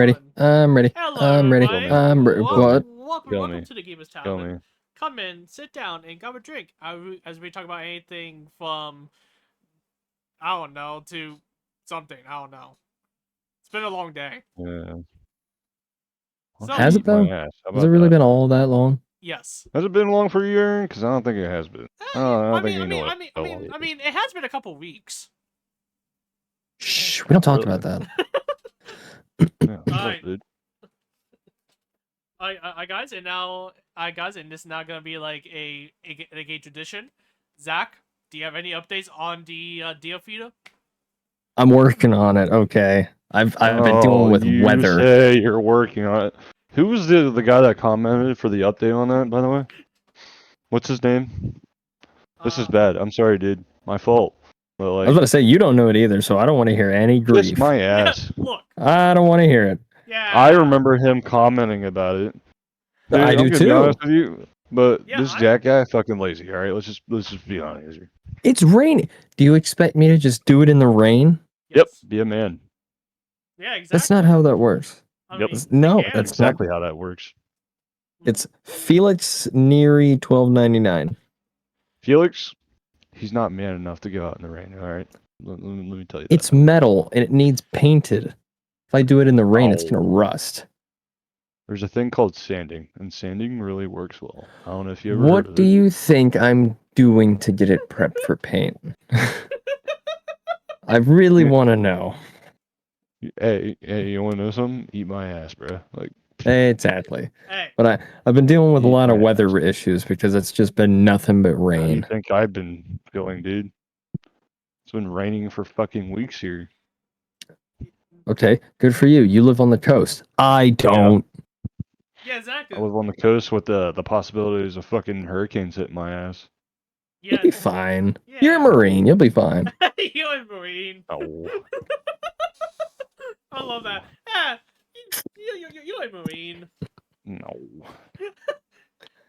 Ready? I'm ready. Hello, I'm ready. everybody. I'm ready. What? Welcome to the Gamers Tavern. Come in, sit down, and grab a drink. As we talk about anything from, I don't know, to something. I don't know. It's been a long day. Yeah. So, Has it though? My ass. How Has it about really that? been all that long? yes. Has it been long for you, Aaron? Because I don't think it has been. I don't think you know what I mean, it has been a couple weeks. Shh, we don't talk Really? about that. Yeah, Alright. dude. Guys, and this is now gonna be like a tradition. Zach, do you have any updates on the deal feeder? I'm working on it. Okay. I've been dealing with you weather. say you're working on it. Who was the guy that commented for the update on that, by the way? What's his name? This is bad. I'm sorry, dude. My fault. But I was like, about to say you don't know it either, so I don't want to hear any kiss grief. my Yeah, ass. look. I don't want to hear it. Yeah. I remember him commenting about it. Dude, I I'm do gonna too. be honest with you, but Yeah, this Jack guy fucking lazy. All right, let's just be honest here. It's raining. Do you expect me to just do it in the rain? Yep, Yes. be a man. Yeah, exactly. That's not how that works. I Yep. mean, No, they can. that's Exactly how that works. It's Felix Neary 12.99. Felix, he's not man enough to go out in the rain. All right, let me tell you that. It's metal and it needs painted. If I do it in the rain, it's gonna Oh. rust. There's a thing called sanding, and sanding really works well. I don't know if you ever heard What of do it. you think I'm doing to get it prepped for paint? I really want to know. Hey, you want to know something? Eat my ass, bro. Like, Exactly. Hey. But I've been dealing with a Eat lot of my weather ass. issues because it's just been nothing but how do you rain. think I've been feeling, dude? It's been raining for fucking weeks here. Okay, good for you. You live on the coast. I don't. Yeah, exactly. I live on the coast with the possibilities of fucking hurricanes hitting my ass. Yeah. You'll be fine. Yeah. You're a Marine. You'll be fine. You're a Marine. Oh. I love that. Yeah. You're a Marine. No.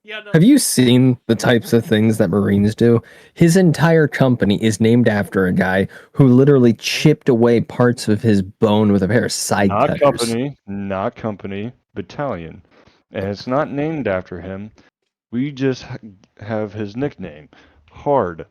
Yeah, no. Have you seen the types of things that Marines do? His entire company is named after a guy who literally chipped away parts of his bone with a pair of side Not cutters. company, battalion. And it's not named after him. We just have his nickname. Hard.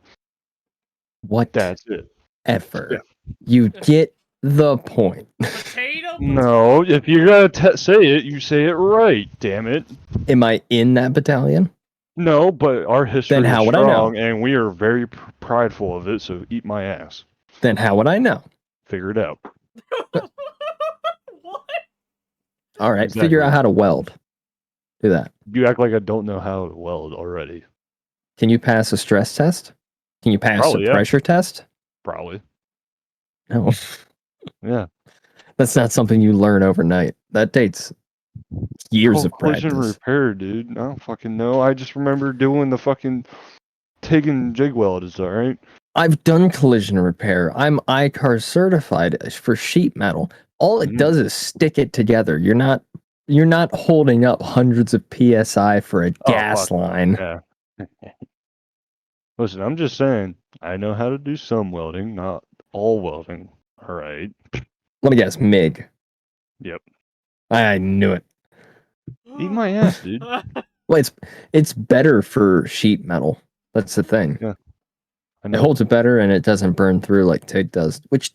What? That's it. Ever. You get the point. Potato. No, if you're gonna say it, you say it right. Damn it. Am I in that battalion? No, but our history Then how is would I know? strong, and we are very prideful of it. So eat my ass. Then how would I know? Figure it out. What? All right, Exactly. figure out how to weld. Do that. You act like I don't know how to weld already. Can you pass a stress test? Can you pass Probably, a yeah. pressure test? Probably. No. Yeah. That's not something you learn overnight. That takes years of Collision practice. repair, dude. I don't fucking know. I just remember doing the fucking TIG and jig welders, alright? I've done collision repair. I'm ICAR certified for sheet metal. All it does is stick it together. You're not holding up hundreds of PSI for a gas fuck no. line. Yeah. Listen, I'm just saying, I know how to do some welding, not all welding. Alright. Let me guess, MIG. Yep. I knew it. Eat my ass, dude. Well, it's better for sheet metal. That's the thing. Yeah. I It know. holds it better and it doesn't burn through like TIG does. Which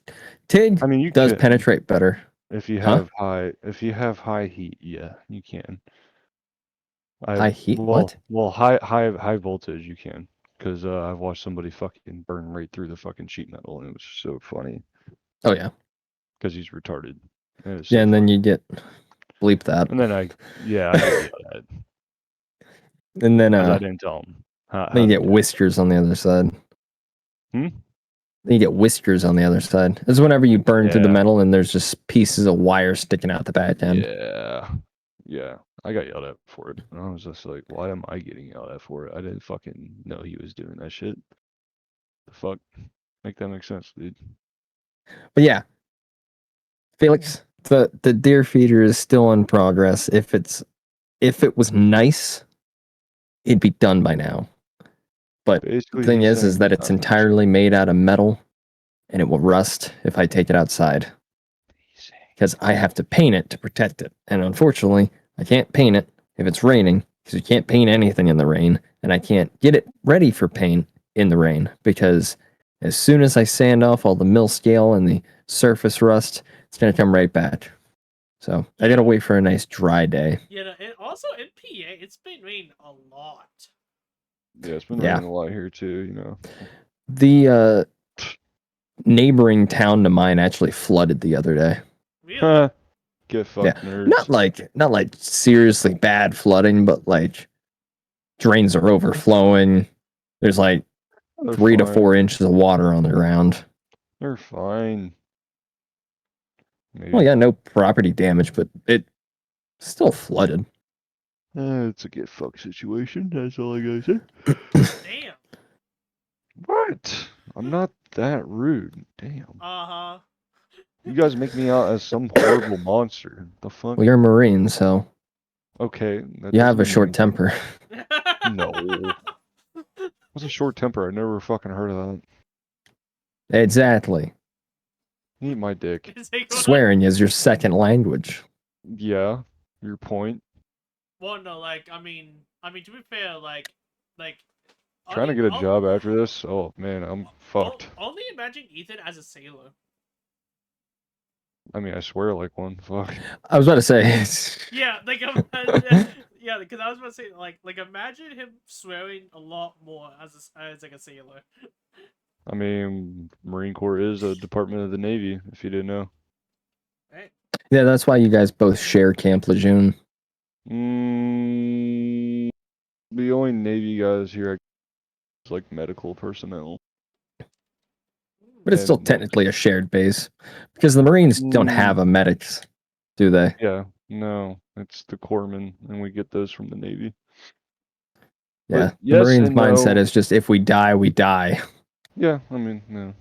TIG I mean, you does can. penetrate better. If you Huh? have high heat, yeah, you can. High heat? Well, What? well, high voltage, you can. Because I've watched somebody fucking burn right through the fucking sheet metal, and it was so funny. Oh yeah. Because he's retarded. And Yeah, and then you get bleep that. And then I get that. And then I didn't tell him. then you get whiskers on the other side. Hmm? Then you get whiskers on the other side. This is whenever you burn through the Yeah. metal and there's just pieces of wire sticking out the back end. Yeah. I got yelled at for it. And I was just like, why am I getting yelled at for it? I didn't fucking know he was doing that shit. The fuck? Make that make sense, dude. But yeah, Felix, the deer feeder is still in progress. If it was nice, it'd be done by now. But Basically, the thing he's is saying that it's not entirely made out of metal, and it will rust if I take it outside. He's saying because I have to paint it to protect it. And unfortunately, I can't paint it if it's raining because you can't paint anything in the rain, and I can't get it ready for paint in the rain because as soon as I sand off all the mill scale and the surface rust, it's going to come right back. So I got to wait for a nice dry day. Yeah, and also in PA, it's been raining a lot. Yeah, it's been raining a lot here too, you know. The neighboring town to mine actually flooded the other day. Really? Get fucked, nerds. Not like seriously bad flooding, but like drains are overflowing. There's like They're 3 to fine. 4 inches of water on the ground. They're fine. Maybe. Well, yeah, no property damage, but it still flooded. It's a get fucked situation. That's all I gotta say. Damn. What? I'm not that rude. Damn. Uh-huh. You guys make me out as some horrible monster. The fuck? Well, you're a Marine, so Okay. you have a doesn't short mean- temper. No. What's a short temper? I never fucking heard of that. Exactly. Eat my dick. Swearing is your second language. Yeah. Your point. Well, no, like I mean, to be fair, like. Trying to get a job after this? Oh man, I'm fucked. Only imagine Ethan as a sailor. I mean, I swear like one. Fuck. I was about to say. Yeah, like yeah, because I was about to say like imagine him swearing a lot more as like a sailor. I mean, Marine Corps is a department of the Navy, if you didn't know. Right. Yeah, that's why you guys both share Camp Lejeune. The only Navy guys here is like medical personnel. But it's still technically a shared base. Because the Marines don't have a medics, do they? Yeah, no. It's the corpsmen, and we get those from the Navy. Yeah. But yes the Marines' and mindset no. is just if we die, we die. Yeah, I mean, no.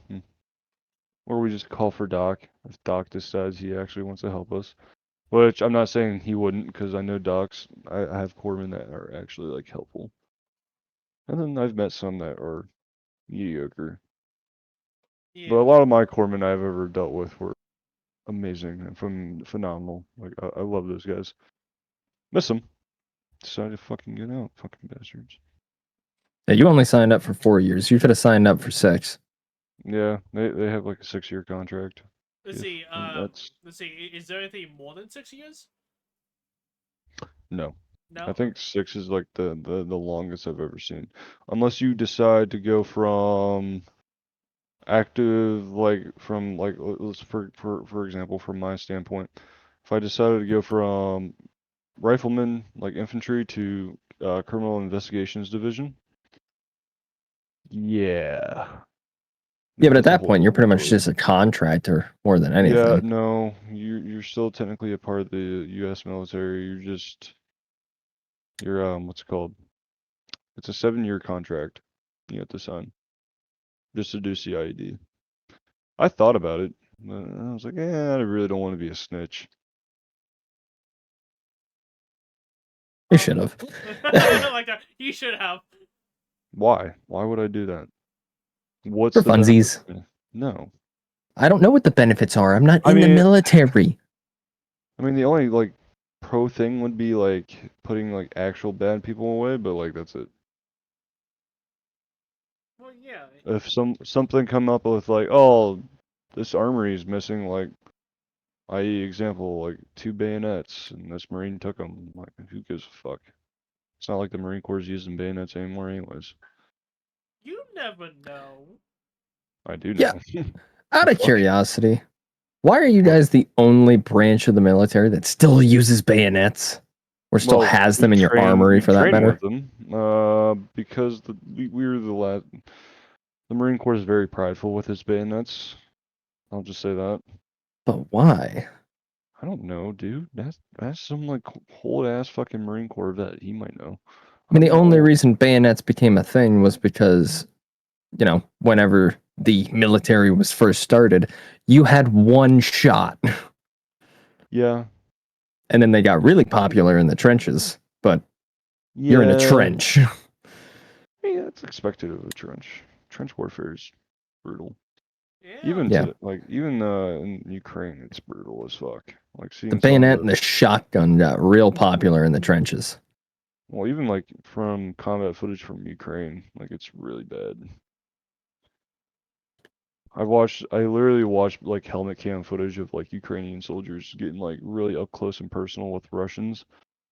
Or we just call for Doc if Doc decides he actually wants to help us. Which I'm not saying he wouldn't, because I know Docs. I have corpsmen that are actually like helpful. And then I've met some that are mediocre. Yeah. But a lot of my corpsmen I've ever dealt with were amazing and phenomenal. Like I love those guys. Miss them. Decided to fucking get out, fucking bastards. Yeah, you only signed up for 4 years. You could have signed up for 6. Yeah, they have like a 6-year contract. Let's see. Let's see. Is there anything more than 6 years? No. No. I think 6 is like the longest I've ever seen. Unless you decide to go from active, like from like let's for example, from my standpoint, if I decided to go from rifleman, like infantry, to criminal investigations division. Yeah. Yeah, but at That's a that whole point, you're pretty much story. just a contractor more than anything. Yeah, no, you're still technically a part of the U.S. military. You're what's it called? It's a 7-year contract you have to sign just to do CID. I thought about it, but I was like, I really don't want to be a snitch. You should have. Like that. You should have. Why? Why would I do that? What's For the benefit funsies. to me? No. I don't know what the benefits are. I'm not in the mean- military. I mean, the only like pro thing would be like putting like actual bad people away, but like that's it. Well, yeah. If something come up with like, oh, this armory is missing, like, i.e. example, like 2 bayonets, and this Marine took them, like, who gives a fuck? It's not like the Marine Corps is using bayonets anymore anyways. You never know. I do know. Yeah. Out of curiosity, why are you guys the only branch of the military that still uses bayonets? Or still has them in your armory, for that matter? With them, because we were the last. The Marine Corps is very prideful with its bayonets. I'll just say that. But why? I don't know, dude. That's some like old ass fucking Marine Corps vet. He might know. I mean, the only reason bayonets became a thing was because, whenever the military was first started, you had one shot. Yeah. And then they got really popular in the trenches. But you're in a trench. Yeah, it's expected of a trench. Trench warfare is brutal. Yeah. Even Yeah. even in Ukraine, it's brutal as fuck. Like The seeing some of bayonet and the shotgun got real popular in the trenches. well, even like from combat footage from Ukraine, like it's really bad. I literally watched like helmet cam footage of like Ukrainian soldiers getting like really up close and personal with Russians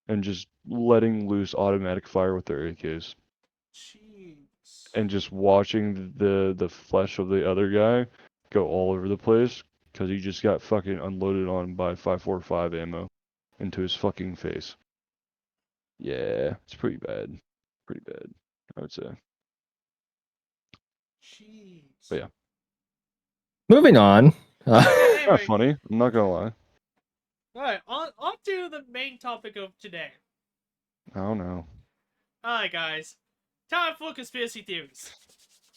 and just letting loose automatic fire with their AKs Jeez. and just watching the flesh of the other guy go all over the place because he just got fucking unloaded on by 5.45 ammo into his fucking face. Yeah, it's pretty bad. Pretty bad, I would say. Jeez. But yeah, Moving on. kind Anyway, of funny. I'm not gonna lie. alright, on to the main topic of today. I don't know. Alright, guys. Time for conspiracy theories.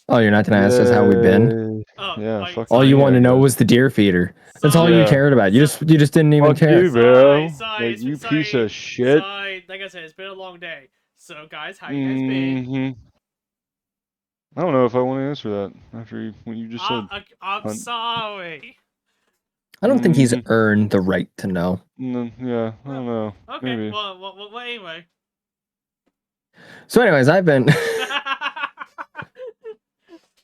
Oh, you're not gonna ask us how we've been? Oh, Yeah, like, fuck All sorry. you me, want I to know guess. was the deer feeder. That's all you Yeah. cared about. You just didn't even Fuck care. you, bro. Sorry, Like, you sorry, piece of shit. Sorry, like I said, it's been a long day. So, guys, how you guys been? Mm-hmm. I don't know if I want to answer that after what you just said. I'm Hunt. sorry. I don't think he's Mm-hmm. earned the right to know. Yeah, I don't know. Okay, Maybe. well, anyway. So, anyways, I've been.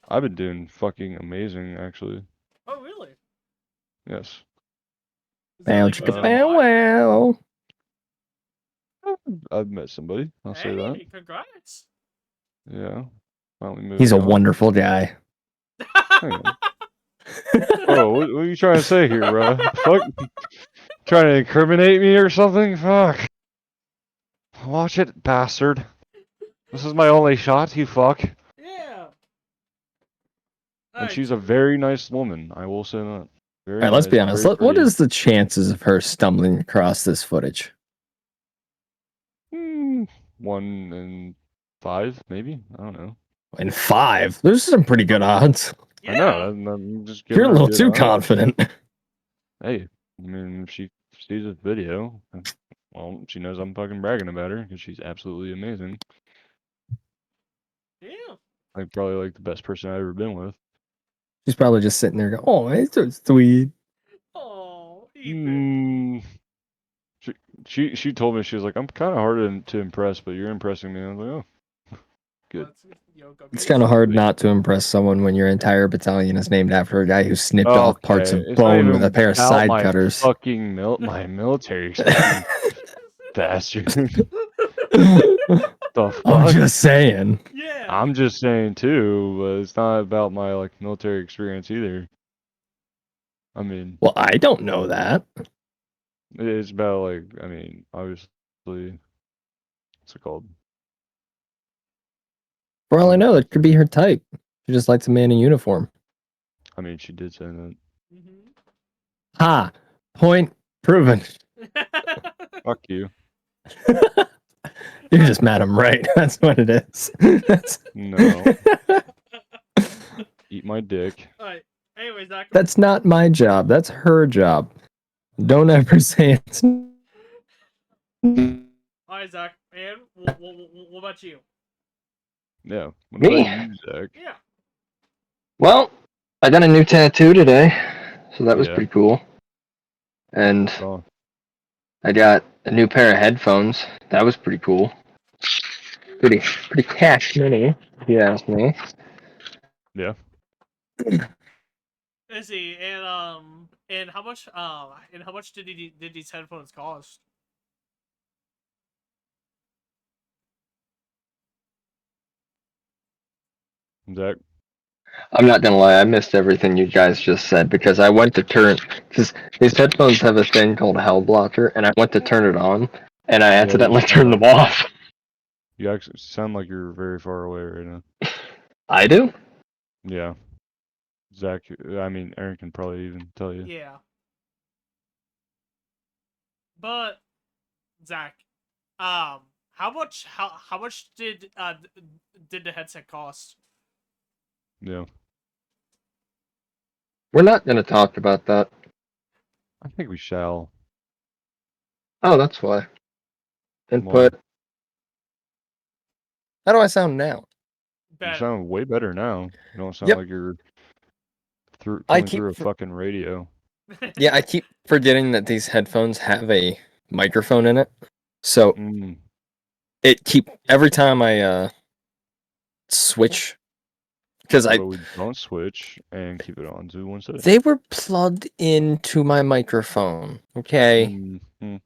I've been doing fucking amazing, actually. Oh, really? Yes. Is Bow was chicka it a bow lot? wow. I've met somebody. I'll say that. Hey, congrats. Yeah. Finally moved He's a on. wonderful guy. Hang on. Oh, what are you trying to say here, bro? Fuck. Trying to incriminate me or something? Fuck. Watch it, bastard. This is my only shot, you fuck. Yeah. And Alright. she's a very nice woman, I will say that. Very All right, let's nice, be honest. very What pretty. is the chances of her stumbling across this footage? 1 in 5, maybe? I don't know. In 5, those are some pretty good odds. Yeah. I know, I'm just You're giving a her little good too odds. confident. Hey, I mean, if she sees this video, well, she knows I'm fucking bragging about her because she's absolutely amazing. Yeah. Like, probably like the best person I've ever been with. She's probably just sitting there going, "Oh, it's so sweet." Oh, Ethan. She told me, she was like, I'm kind of hard to impress, but you're impressing me. I was like, oh, good. It's kind of hard not to impress someone when your entire battalion is named after a guy who snipped off parts Okay, of it's not bone even with a pair of about side my cutters. fucking my military experience, bastard. The fuck? I'm just saying. Yeah. I'm just saying too, but it's not about my like military experience either. I mean, Well, I don't know that. it's about like, I mean, obviously, what's it called? For all I know, that could be her type. She just likes a man in uniform. I mean, she did say that. Mm-hmm. Ha! Point proven. Fuck you. You're just mad I'm right. That's what it is. No. Eat my dick. Alright. Anyway, Zach. That's not my job. That's her job. Don't ever say it's. Alright, Zach. And what about you? Yeah. What Me? about you, Zach? Yeah. Well, I got a new tattoo today, so that was Yeah. pretty cool. And Oh, I got a new pair of headphones. That was pretty cool. Pretty cash money, if you ask me. yeah. Let's see, and how much did these headphones cost? Zach. I'm not gonna lie, I missed everything you guys just said because I went to turn, because these headphones have a thing called Hell Blocker, and I went to turn it on, and I accidentally turned them off. You actually sound like you're very far away right now. I do? Yeah. Zach, I mean, Aaron can probably even tell you. Yeah. But Zach, how much did the headset cost? Yeah. We're not gonna talk about that. I think we shall. Oh, that's why. Why? Input. How do I sound now? You Better. sound way better now. You don't sound Yep. like you're coming keep through a fucking radio. Yeah, I keep forgetting that these headphones have a microphone in it. So Mm. every time I switch, because How about we don't switch and keep it on to one setting? they were plugged into my microphone. Okay, Mm-hmm.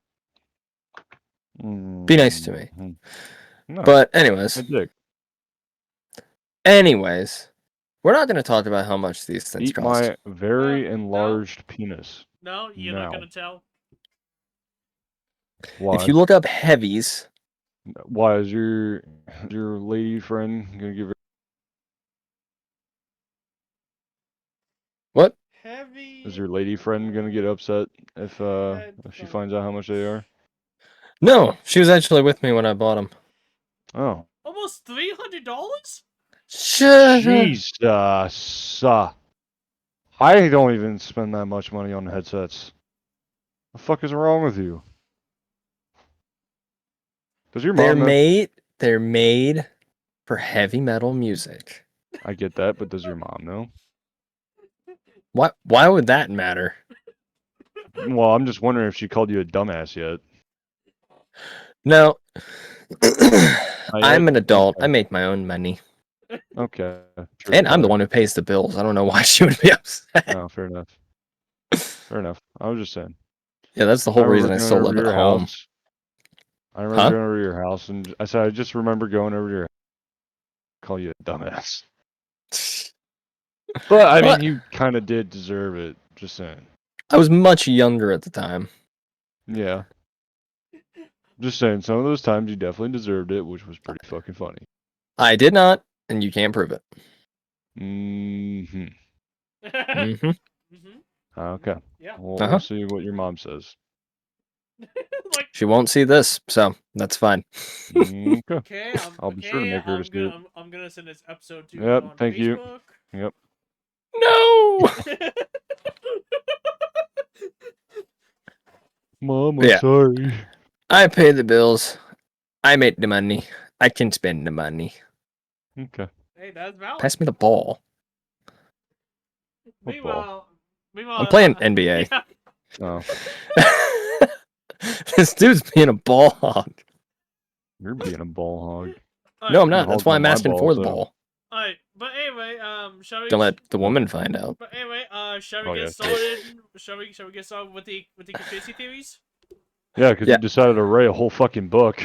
be nice to me. Mm-hmm. No, But my anyways, dick. we're not going to talk about how much these things Eat cost. my very No. enlarged penis. No, you're not gonna tell. Why? If you look up heavies, Why is your lady friend gonna give her? what? Heavy. Is your lady friend gonna get upset if she finds out how much they are? No, she was actually with me when I bought them. Oh, Almost $300. Shut up. Jesus! I don't even spend that much money on headsets. The fuck is wrong with you? Does your They're mom know? made for heavy metal music. I get that, but does your mom know? Why would that matter? Well, I'm just wondering if she called you a dumbass yet. No. Not I'm yet? an adult. Okay. I make my own money. Okay. Sure, And I'm the daughter. one who pays the bills. I don't know why she would be upset. Oh, fair enough. Fair enough. I was just saying. Yeah, that's the I whole reason remember I going still over live to at your home. house. I remember going over to your house, and I said I just remember going over to your call you a dumbass. But I mean, you kind of did deserve it. Just saying. I was much younger at the time. Yeah. Just saying. Some of those times you definitely deserved it, which was pretty fucking funny. I did not, and you can't prove it. Mm-hmm. Mm-hmm. Okay. Yeah. Well, Uh-huh. we'll see what your mom says. Like, She won't see this, so that's fine. Okay. okay, I'll be sure to make her to see it. I'm gonna send this episode to Yep, on thank you. Facebook. Yep. No. Mom, I'm Yeah. sorry. I pay the bills. I make the money. I can spend the money. Okay. Hey, that's valid. Pass me the ball. Meanwhile, I'm playing NBA. Yeah. Oh, This dude's being a ball hog. you're being a ball hog. No, I'm You're not. That's hogging why on I'm my asking for balls, the though. ball. Alright, but anyway, shall we? Don't let the woman find out. But anyway, shall we Oh, get yeah, started? Shall we get started with the conspiracy theories? Yeah, because Yeah. you decided to write a whole fucking book.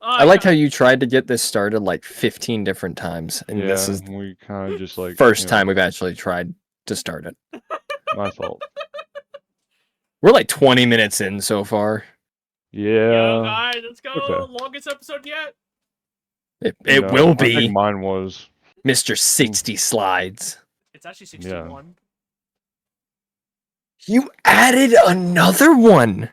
I like how you tried to get this started like 15 different times, and Yeah, this is we kind of just like first time we've actually tried to start it. My fault. We're like 20 minutes in so far. Yo, Yeah. guys, let's go. Okay. Longest episode yet. It No, will I think be mine was. Mr. 60 Slides. It's actually 61. You added another one.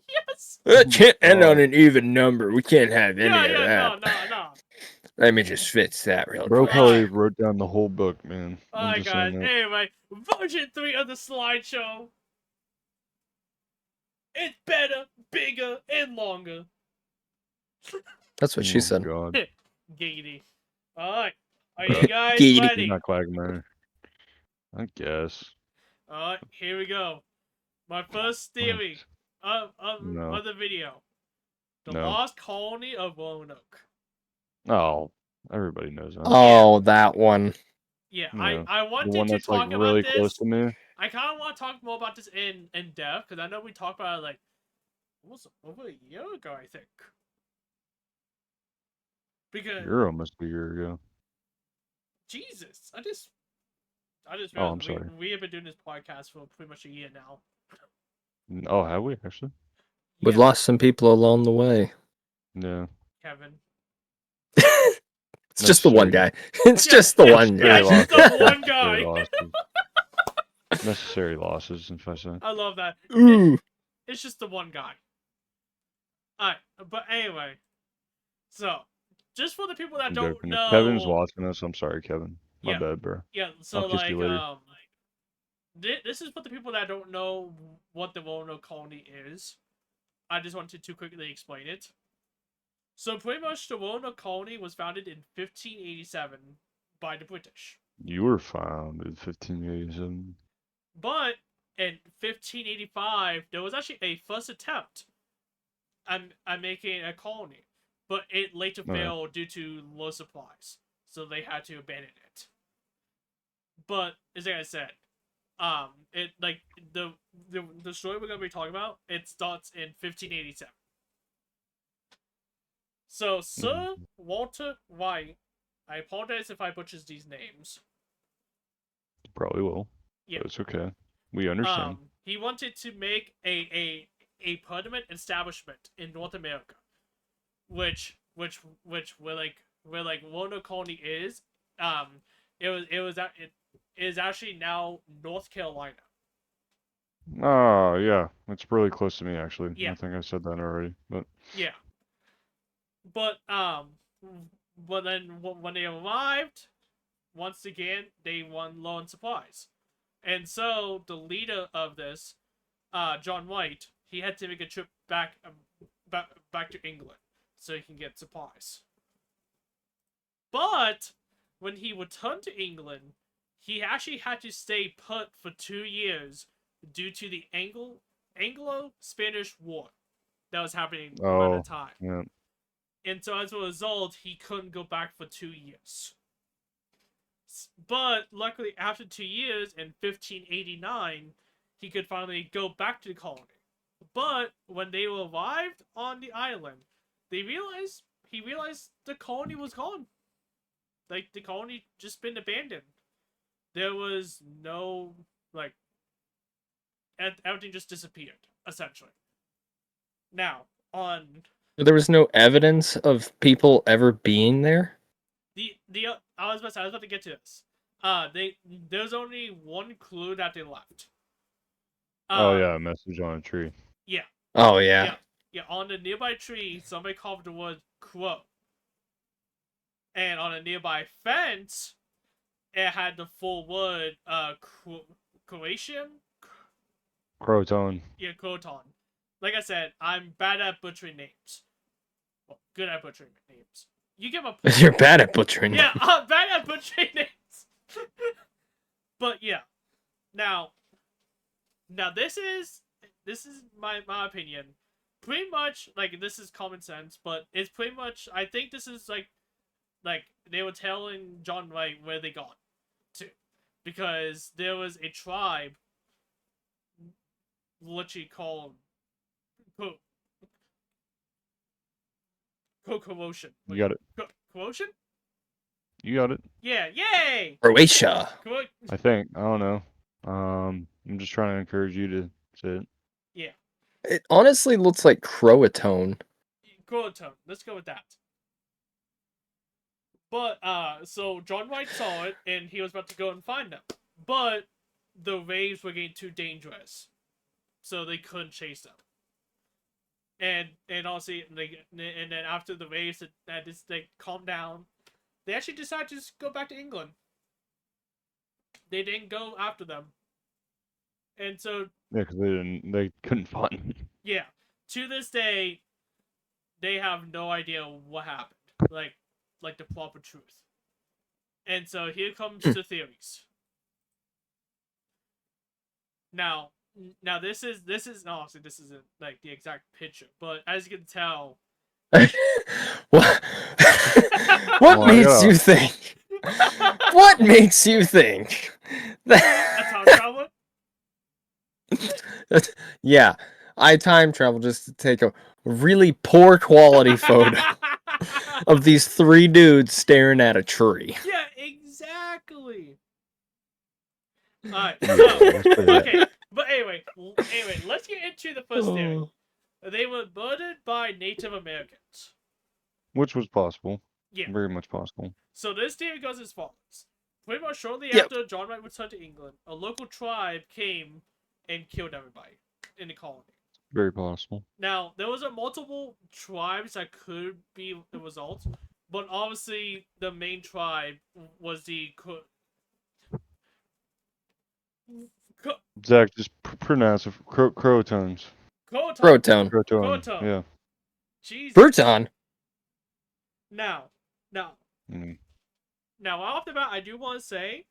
Yes. It can't end on an even number. We can't have any of Yeah, that. no. Let me just fix that real Bro quick. probably wrote down the whole book, man. I'm Alright, just guys. saying that. Anyway, version 3 of the slideshow. It's better, bigger, and longer. That's what she Oh, said. God. Giggity. Alright. Are you guys Giggity. You're ready? not Quagmire. I guess. Alright, here we go. My first theory of No. the video. The No. lost colony of Roanoke. Oh, everybody knows that. Oh, that one. Yeah, Yeah. I The wanted one to that's like talk really about close this. to me. I kind of want to talk more about this in depth because I know we talked about it like almost over a year ago, I think. Because You're almost a year ago. Jesus, I just Oh, realized I'm sorry. we have been doing this podcast for pretty much a year now. Oh, have we actually? We've Yeah, lost some people along the way. Yeah. Kevin. It's just the one guy. It's Yeah, just the yeah, one yeah, guy. it's just the one guy. Necessary losses. Necessary losses, if I say. I love that. Ooh. It's just the one guy. Alright, but anyway. So, just for the people that I'm don't joking. know. If Kevin's watching this, I'm sorry, Kevin. My Yeah. bad, bro. Yeah, so I'll kiss you later. this is for the people that don't know what the Roanoke colony is. I just wanted to quickly explain it. So pretty much the Roanoke colony was founded in 1587 by the British. You were founded in 1587. But in 1585, there was actually a first attempt at making a colony, but it later Oh, yeah. failed due to low supplies, so they had to abandon it. But as I said, it like the story we're gonna be talking about, it starts in 1587. So Sir Walter White, I apologize if I butchers these names. Probably will. Yeah. But it's okay. We understand. He wanted to make a permanent establishment in North America, which where like Lono Colony is. It is actually now North Carolina. Oh, yeah. It's really close to me, actually. Yeah. I think I said that already. But Yeah. But then when they arrived, once again they won low on supplies, and so the leader of this, John White, he had to make a trip back to England so he can get supplies. But when he returned to England, he actually had to stay put for 2 years due to the Anglo-Spanish War that was happening around the time. Yeah. And so as a result, he couldn't go back for 2 years. But luckily, after 2 years in 1589, he could finally go back to the colony. But when they arrived on the island, he realized the colony was gone. Like, the colony just been abandoned. There was no, like, everything just disappeared, essentially. Now, There was no evidence of people ever being there? I was about to get to this. There's only one clue that they left. Oh, yeah, a message on a tree. Yeah. Oh, yeah. Yeah, on the nearby tree, somebody carved the word crow. And on a nearby fence, it had the full word, Croatian? Croton. Yeah, Croton. Like I said, I'm bad at butchering names. Well, good at butchering names. You give a You're bad at butchering Yeah, names. I'm bad at butchering names. But yeah. Now this is my opinion. Pretty much, like, this is common sense, but it's pretty much, I think this is like they were telling John Wright where they got to, because there was a tribe literally called Croatian. You got it. Croatian? You got it. Yeah, yay! Croatia. I think. I don't know. I'm just trying to encourage you to say it. Yeah. It honestly looks like Croatone. Croatone. Let's go with that. But, so John White saw it, and he was about to go and find them. But the waves were getting too dangerous, so they couldn't chase them. And also, and then after the waves they calmed down, they actually decided to just go back to England. They didn't go after them. And so... Yeah, because they couldn't find them. Yeah. To this day, they have no idea what happened. Like the proper truth. And so here comes the theories. Now this is obviously this isn't like the exact picture, but as you can tell, What Oh, makes yeah. you think? What makes you think? a time traveler. Yeah, I time travel just to take a really poor quality photo of these 3 dudes staring at a tree. Yeah, exactly. Alright, Yeah, so let's say that. okay, but anyway, let's get into the first theory. Oh. They were murdered by Native Americans. Which was possible. Yeah. Very much possible. So this theory goes as follows. Pretty much shortly Yep. after John Wright returned to England, a local tribe came and killed everybody in the colony. Very possible. Now, there was multiple tribes that could be the result, but obviously the main tribe was the Zach, just pronounce it. Crotones. Croton. Croton. Croton. Yeah. Jesus. Bruton. Now, Mm. Now, off the bat, I do want to say,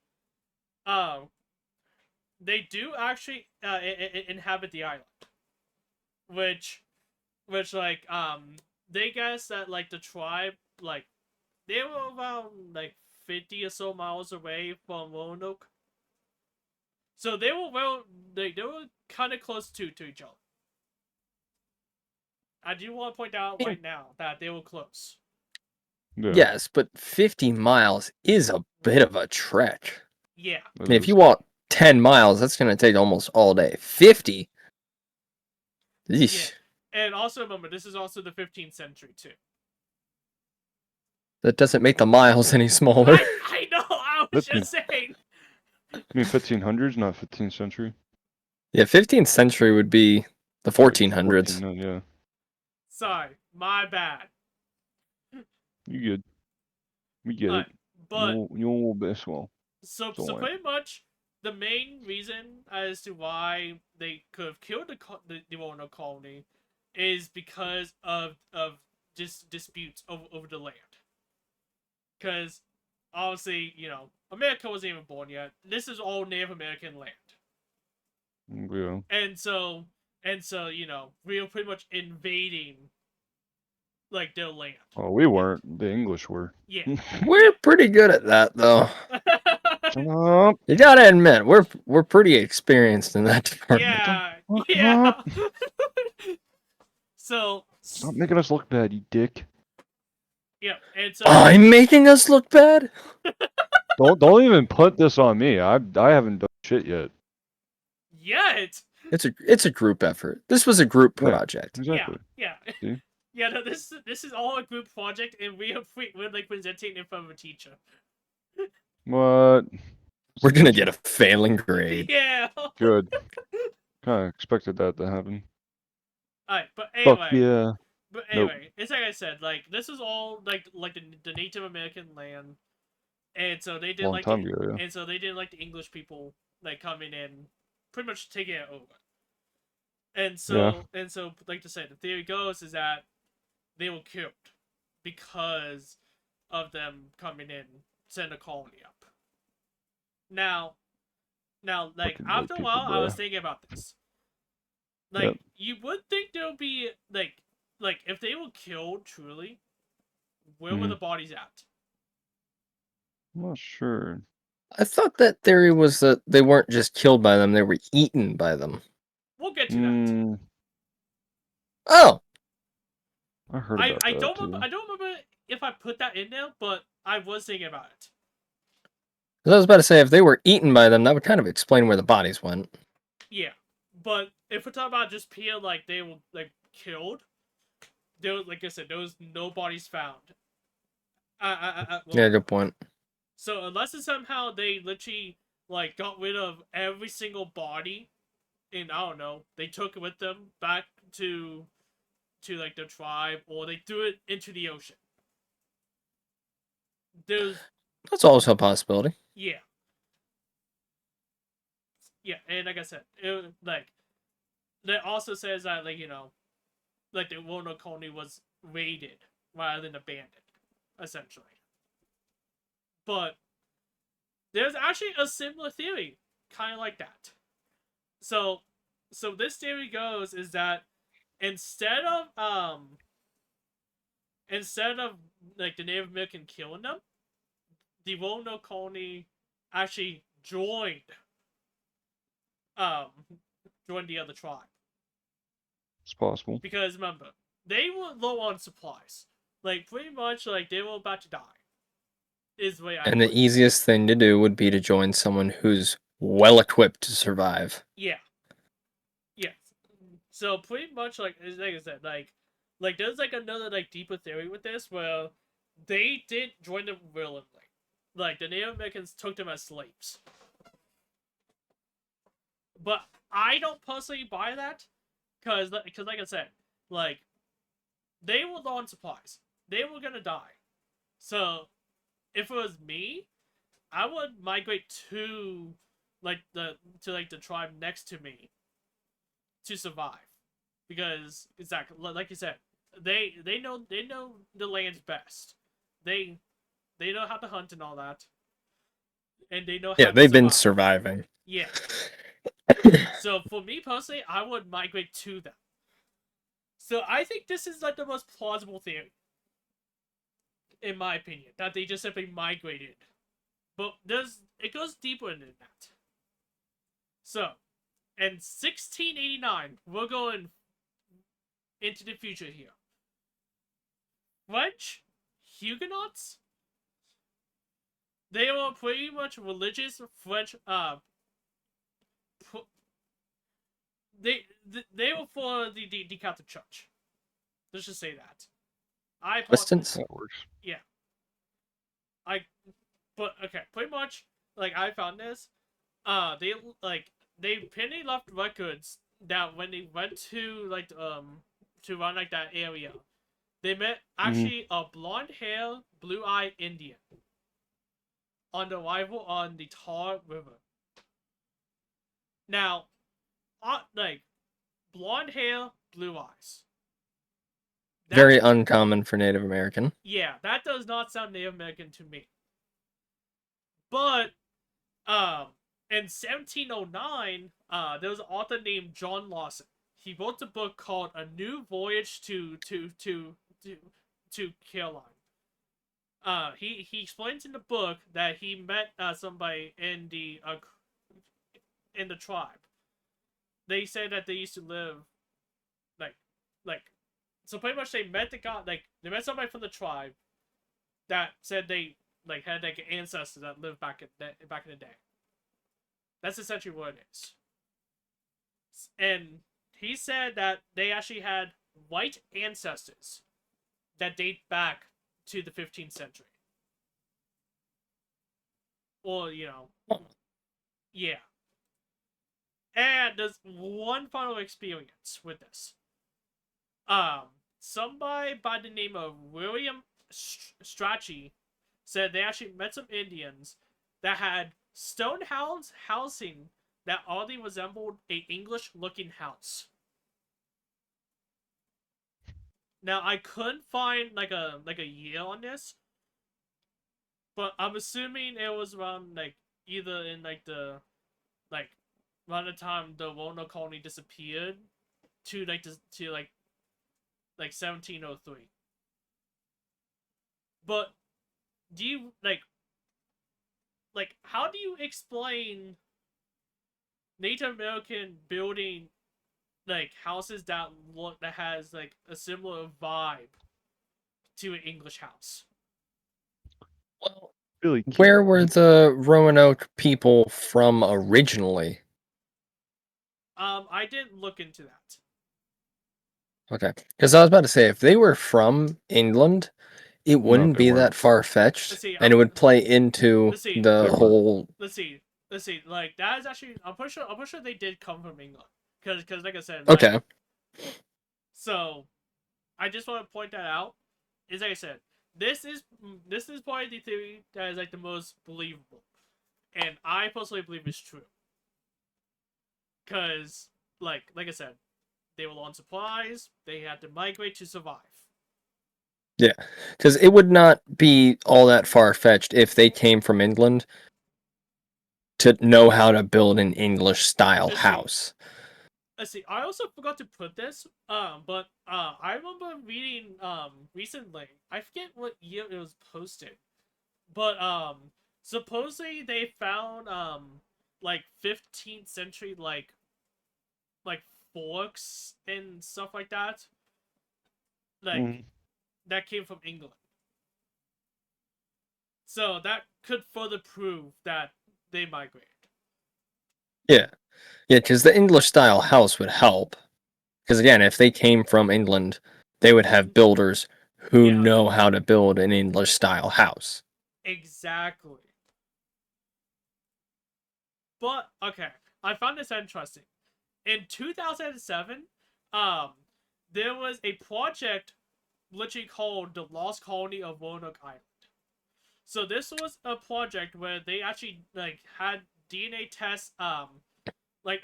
they do actually inhabit the island, which like they guess that like the tribe like they were about like 50 or so miles away from Roanoke, so they were kind of close to each other. I do want to point out right now that they were close. Yeah. Yes, but 50 miles is a bit of a trek. Yeah. I mean, if you walk 10 miles, that's going to take almost all day. 50? Yeesh. Yeah. And also remember, this is also the 15th century too. That doesn't make the miles any smaller. I know, I was just saying. You mean 1500s, not 15th century? Yeah, 15th century would be the 1400s. 14, yeah. Sorry, my bad. You good. We get it. But You'll best well. So pretty much the main reason as to why they could have killed the Roanoke colony is because of disputes over the land. Because obviously, you know, America wasn't even born yet. This is all Native American land. Yeah. And so, you know, we were pretty much invading like their land. Oh, we weren't. The English were. Yeah. We're pretty good at that, though. Shut up. You gotta admit, we're pretty experienced in that department. Yeah. So Stop making us look bad, you dick. yeah, and so I'm making us look bad? Don't even put this on me. I haven't done shit yet. Yet. It's a group effort. This was a group Yeah, project. exactly. Yeah. See? Yeah, no, this is all a group project, and we're like presenting in front of a teacher. What? We're gonna get a failing grade. Yeah. Good. Kind of expected that to happen. Alright, but Fuck anyway. yeah. But anyway, it's like I said, like this is all like the Native American land, and so they didn't Long like time ago, yeah. and so they didn't like the English people like coming in, pretty much taking it over. And so like to say, the theory goes is that they were killed because of them coming in, setting a colony up. Now, like Fucking after white a while, people, I was bruh. thinking about this. Like, Yep. you would think there would be like if they were killed truly, where were the bodies at? I'm not sure. I thought that theory was that they weren't just killed by them, they were eaten by them. We'll get to that. Oh! I heard about I that don't too. remember. I don't remember if I put that in there, but I was thinking about it. I was about to say, if they were eaten by them, that would kind of explain where the bodies went. Yeah, but if we're talking about just pure like they were like killed, there was, like I said, there was no bodies found. Yeah, good point. So unless it's somehow they literally like got rid of every single body, and I don't know, they took it with them back to like their tribe, or they threw it into the ocean. That's also a possibility. Yeah, and like I said, like that also says that like you know, like the Roanoke colony was raided rather than abandoned, essentially. But there's actually a similar theory, kind of like that. So this theory goes is that instead of like the Native American killing them, the Roanoke colony actually joined the other tribe. It's possible. Because remember, they were low on supplies. Like pretty much like they were about to die. Is the way I And the easiest thing to do would be to join someone who's well equipped to survive. Yeah. Yes. So pretty much like I said, like there's like another like deeper theory with this where they did join them willingly. Like the Native Americans took them as slaves. But I don't personally buy that, because like I said, like they were low on supplies. They were gonna die. So if it was me, I would migrate to the tribe next to me to survive, because exactly like you said, they know the land's best. They They know how to hunt and all that, and they know how Yeah, to they've been survive. surviving. Yeah. So for me personally, I would migrate to them. So I think this is like the most plausible theory, in my opinion, that they just simply migrated. But it goes deeper than that. So, in 1689, we're going into the future here. French Huguenots. They were pretty much religious French. They were for the Catholic Church. Let's just say that. Protestants? That works. Yeah. But okay, pretty much like I found this. They penny left records that when they went to run like that area, they met actually a blonde hair, blue eye Indian on the arrival on the Tar River. Now, like blonde hair, blue eyes. Very uncommon for Native American. Yeah, that does not sound Native American to me. But in 1709, there was an author named John Lawson. He wrote a book called A New Voyage to Caroline. He explains in the book that he met somebody in the tribe. They said that they used to live like so pretty much they met the guy they met somebody from the tribe that said they had ancestors that lived back in the day. That's essentially what it is. And he said that they actually had white ancestors that date back to the 15th century. Or, yeah. And there's one final experience with this. Somebody by the name of William Strachey said they actually met some Indians that had stone housing that oddly resembled a English-looking house. Now I couldn't find like a year on this, but I'm assuming it was around either in around the time the Roanoke colony disappeared to 1703. But do you how do you explain Native American building houses that has a similar vibe to an English house? Well, Really where were the Roanoke people from originally? I didn't look into that. Okay, because I was about to say if they were from England, it wouldn't be that far fetched, and it would play into the whole. Let's see. Like that is actually, I'm pretty sure they did come from England, because like I said. Okay. So, I just want to point that out. Is like I said, this is probably the theory that is the most believable, and I personally believe it's true. Because like I said, they were on supplies. They had to migrate to survive. Yeah, because it would not be all that far-fetched if they came from England to know how to build an English-style house. Let's see. I also forgot to put this, but I remember reading recently. I forget what year it was posted, but supposedly they found 15th century like forks and stuff like that, that came from England. So that could further prove that they migrated. Yeah, because the English-style house would help. Because again, if they came from England, they would have builders who know how to build an English-style house. Exactly. But okay, I found this interesting. In 2007, there was a project literally called the Lost Colony of Roanoke Island. So this was a project where they actually had DNA tests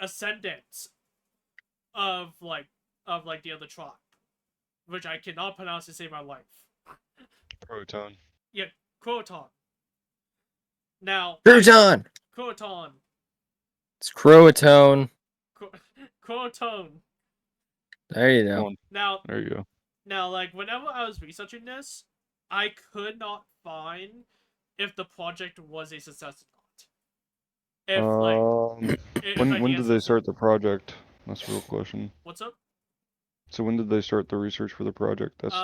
ascendants of the other tribe, which I cannot pronounce to save my life. Proton. Yeah, Croton. Now, Crouton. Croton. It's Croatone. Croton. There you Come go. on, Now, there you go. like, whenever I was researching this, I could not find if the project was a success or not. If, like, When the did answer they is start the project? That's the real question. what's up? So when did they start the research for the project? That's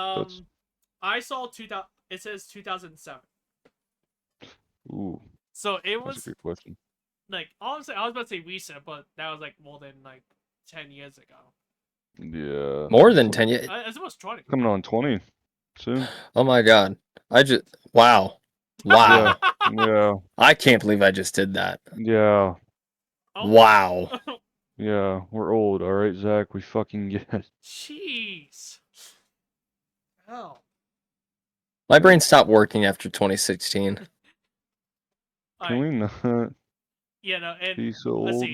I saw 2000. It says 2007. ooh, So it that's a was good question. like, honestly, I was about to say recent, but that was like more than like 10 years ago. Yeah. More than 10 years. It's almost 20. Coming on 20 soon. Oh my god. Wow. Wow. Yeah. I can't believe I just did that. Yeah. Oh. Wow. Yeah. We're old, all right, Zach. We fucking get it. Jeez. Oh. My brain stopped working after 2016. Can we not Yeah, no, and be so let's old?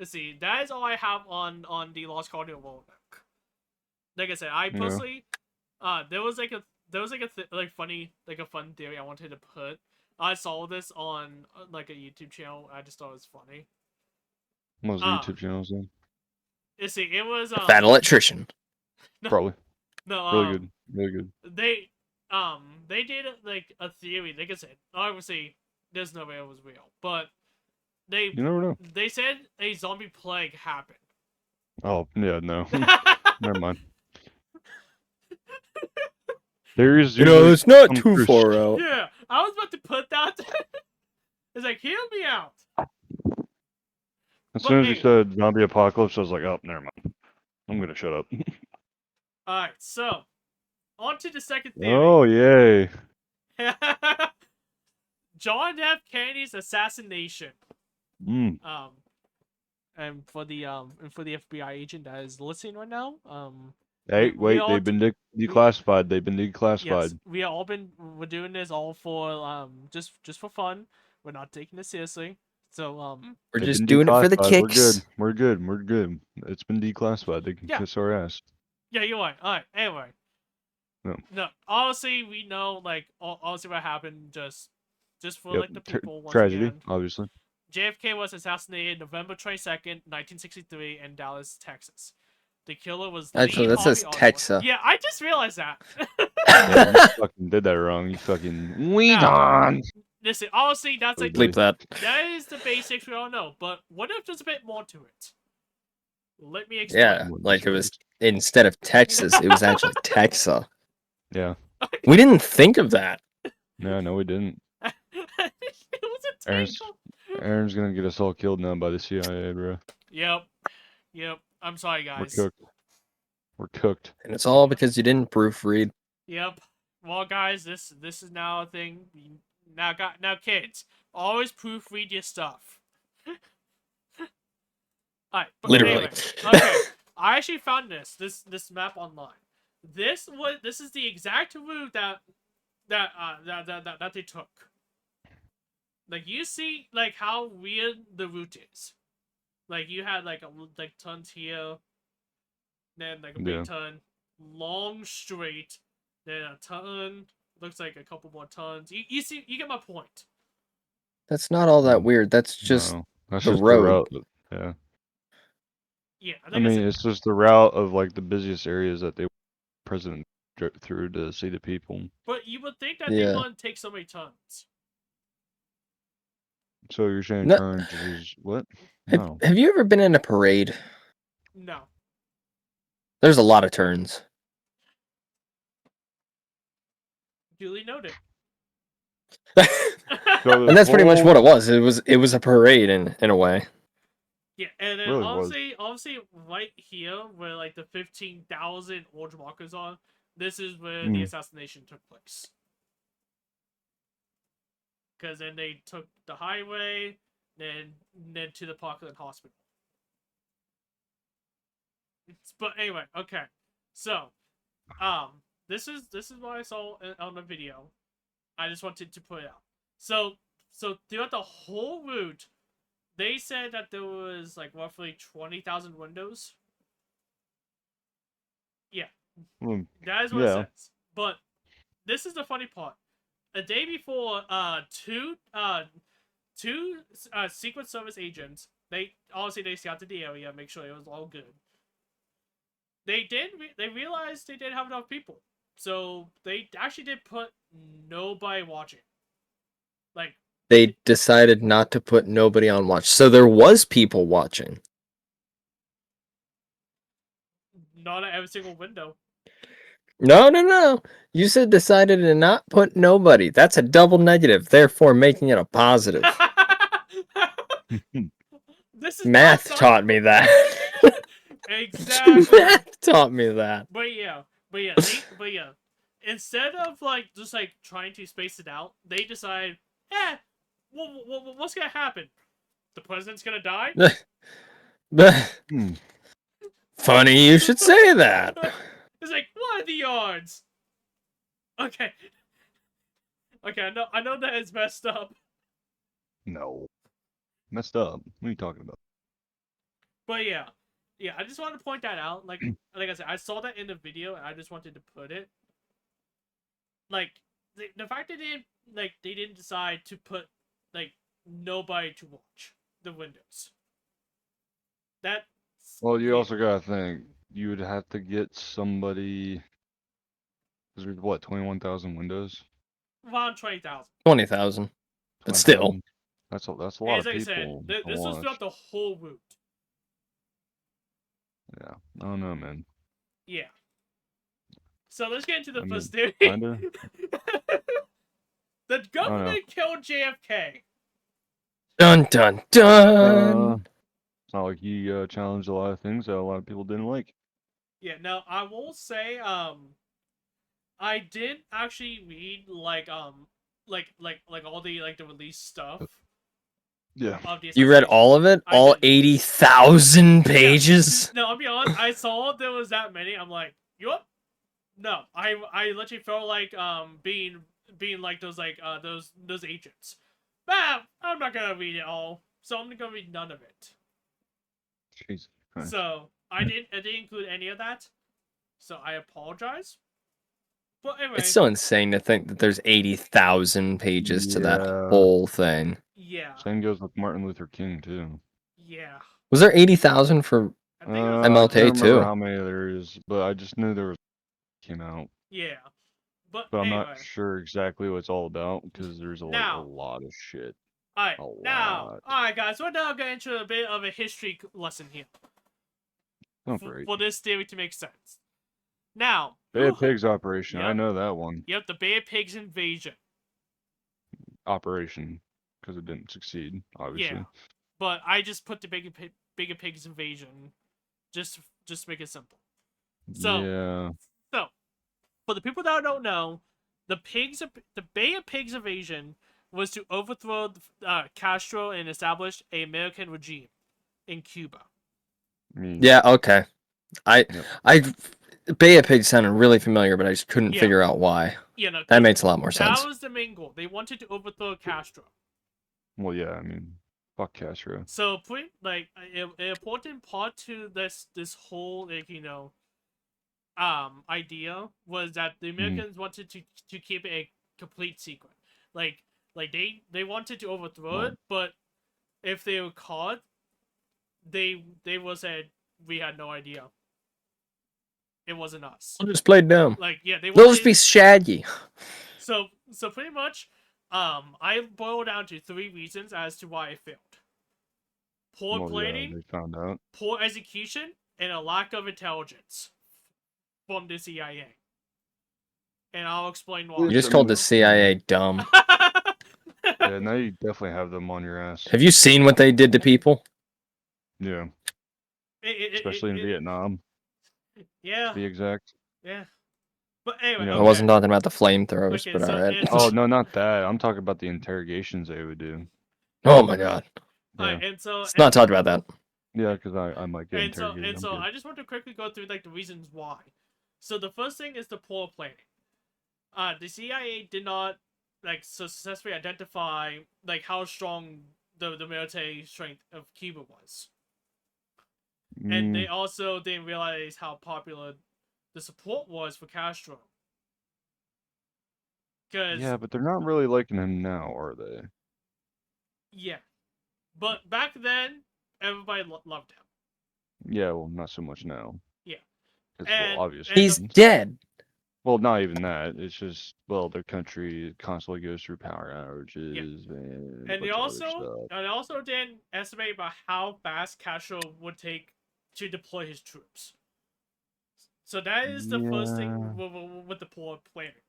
see. That is all I have on the Lost Guardian Worldbook. Like I said, I personally, there was like a funny, like a fun theory I wanted to put. I saw this on like a YouTube channel. I just thought it was funny. What was the YouTube channels then? You see, it was Fat electrician. no, Probably. no, Really good. Really good. they did like a theory. Like I said, obviously there's no way it was real, but You never know. they said a zombie plague happened. Oh, yeah, no. Never mind. There is usually it's not some too truth. far out. Yeah, I was about to put that. It's like, hear me out. As But soon as you anyway. said zombie apocalypse, I was like, oh, never mind. I'm gonna shut up. Alright, so on to the second Oh, theory. yay. John F. Kennedy's assassination. Mm. And for the FBI agent that is listening right now, Hey, we wait, all they've been declassified. They've been declassified. yes, we're doing this all for just for fun. We're not taking this seriously. So We're They've just been doing it for the declassified. kicks. We're good. It's been declassified. They can Yeah. kiss our ass. yeah, you're right. Alright, anyway. No, honestly, we know like honestly what happened. Just for Yep. like the people once Tragedy, again. obviously. JFK was assassinated November 22nd, 1963 in Dallas, Texas. The killer was Actually, Lee that says Harvey Texas. Yeah, I just realized that. Yeah, you fucking did that wrong. You fucking weed on. Listen, honestly, that's like Bleep that. that is the basics we all know. But what if there's a bit more to it? Let me explain. Yeah, like it was instead of Texas, it was actually Texas. Yeah. We didn't think of that. No, we didn't. It was a tangle. Aaron's gonna get us all killed now by the CIA, bro. Yep. I'm sorry, guys. We're cooked. And it's all because you didn't proofread. Yep. Well, guys, this is now a thing. Now, kids, always proofread your stuff. Alright, but Literally. anyway, okay. I actually found this map online. This is the exact route that they took. Like, you see, like, how weird the route is. Like, you had like tons here, then like a big turn, long straight, then a turn. Looks like a couple more tons. You see, you get my point. That's not all that weird. That's just that's the just road. the route. Yeah. Yeah, I mean, it's just the route of like the busiest areas that the president drove through to see the people. But you would think that they wouldn't take so many turns. So you're saying No. turns is what? Have you ever been in a parade? No. There's a lot of turns. Duly noted. And that's pretty much what it was. It was a parade in a way. Yeah, and then Really obviously, right here where like the 15,000 orange markers are, this is where the assassination took place. Because then they took the highway, then to the Parkland Hospital. But anyway, okay. So, this is what I saw on the video. I just wanted to put it out. So throughout the whole route, they said that there was like roughly 20,000 windows. Yeah, that is what it says. But this is the funny part. a day before, two Secret Service agents. They scouted the area, make sure it was all good. They realized they didn't have enough people, so they actually did put nobody watching. Like, They decided not to put nobody on watch, so there was people watching. not at every single window. No. You said decided to not put nobody. That's a double negative, therefore making it a positive. This is Math not taught me that. Exactly. Math taught me that. But yeah. Instead of like just like trying to space it out, they decide, what's gonna happen? The president's gonna die. Funny you should say that. It's like, what are the odds? Okay. Okay, I know that is messed up. No. Messed up. What are you talking about? But yeah, I just wanted to point that out. Like I said, I saw that in the video, and I just wanted to put it. Like the fact that they didn't decide to put like nobody to watch the windows. That. Well, you also gotta think you would have to get somebody. Cause there's what, 21,000 windows? Around 20,000. 20,000. But still. 20,000? That's a lot As of I people. said, to this was watch. throughout the whole route. Yeah, I don't know, man. Yeah. So let's get into the first theory. Kinda. The government killed JFK. Dun dun dun. It's not like he challenged a lot of things that a lot of people didn't like. Yeah. Now I will say, I did actually read like all the the release stuff. Yeah. Of the You read all of it? All 80,000 pages? No, I'll be honest. I saw there was that many. I'm like, yup. No, I literally felt like being like those those agents. But I'm not gonna read it all, so I'm gonna read none of it. Jesus Christ. So I didn't include any of that. So I apologize. But anyway, It's so insane to think that there's 80,000 pages to that Yeah. whole thing. yeah, Same goes with Martin Luther King too. yeah. Was there 80,000 for I think it was I MLK can't too? remember how many there is, but I just knew there was came out. yeah. But I'm anyway. not sure exactly what it's all about because there's a Now- lot of shit. Alright, A now, lot. alright guys, we're now getting into a bit of a history lesson here. Not great. For this theory to make sense. Now, Bay of Pigs operation. I Yep. know that one. Yep, the Bay of Pigs invasion. Operation because it didn't succeed, obviously. Yeah, but I just put the Big of Pigs invasion, just to make it simple. So, Yeah. So, for the people that don't know, the Bay of Pigs invasion was to overthrow Castro and establish an American regime in Cuba. Yeah, okay. Yep. Bay of Pigs sounded really familiar, but I just couldn't Yeah. figure out why. Yeah, no, That makes a lot more sense. That was the main goal. They wanted to overthrow Castro. Well, yeah. I mean, fuck Castro. So, an important part to this whole idea was that the Americans wanted to keep it a complete secret. Like they wanted to overthrow it, but if they were caught, they will say we had no idea. It wasn't us. I'll just play dumb. Like yeah, They'll just be shaggy. So pretty much, I boiled down to 3 reasons as to why it failed. Poor planning, they found out. poor execution, and a lack of intelligence from the CIA. And I'll explain why. You just called the CIA dumb. Yeah, now you definitely have them on your ass. Have you seen what they did to people? Yeah. Especially in Vietnam, Yeah. to be exact. Yeah. But anyway, You know, I wasn't talking about the flamethrowers, Okay, but so alright. it's- Oh, no, not that. I'm talking about the interrogations they would do. Oh my god. Yeah, Alright, and so Let's not talk about that. yeah, because I might get and so interrogated. and so I'm good. I just want to quickly go through the reasons why. So the first thing is the poor planning. The CIA did not successfully identify how strong the military strength of Cuba was. And they also didn't realize how popular the support was for Castro. Cause Yeah, but they're not really liking him now, are they? yeah, but back then everybody loved him. Yeah, well, not so much now. Yeah, Because, well, and obvious and the He's reasons. dead. Well, not even that. It's just, well, their country constantly goes through power yeah, outages and a and they bunch of other also stuff. didn't estimate about how fast Castro would take to deploy his troops. So that is the first thing Yeah. with the poor planning.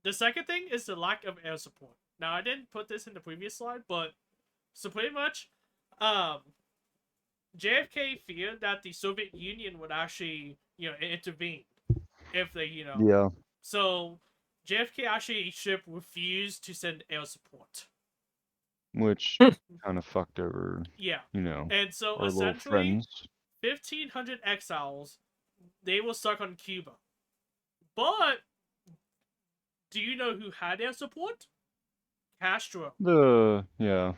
The second thing is the lack of air support. Now I didn't put this in the previous slide, but so pretty much, um, JFK feared that the Soviet Union would actually, intervene if they, Yeah. So JFK actually ship refused to send air support. Which kind of fucked over, Yeah, you know, and so our little essentially, friends. 1,500 exiles, they were stuck on Cuba. But do you know who had air support? Castro. Yeah,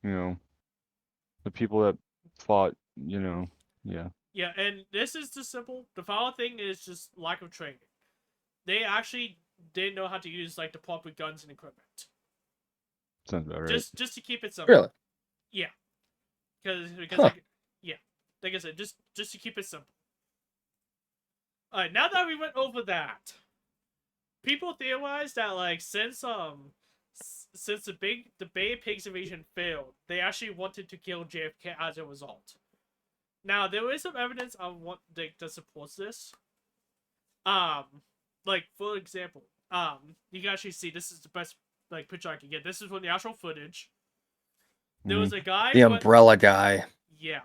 you know, the people that fought, yeah. Yeah, and this is just simple. The final thing is just lack of training. They actually didn't know how to use like the proper guns and equipment. Sounds about right. Just to keep it simple. Really? Yeah, because Huh. like I said, just to keep it simple. All right, now that we went over that, people theorize that like since the Bay of Pigs invasion failed, they actually wanted to kill JFK as a result. Now there is some evidence on what that supports this. Like for example, you can actually see this is the best like picture I can get. This is from the actual footage. There was a guy. The umbrella guy. Yeah,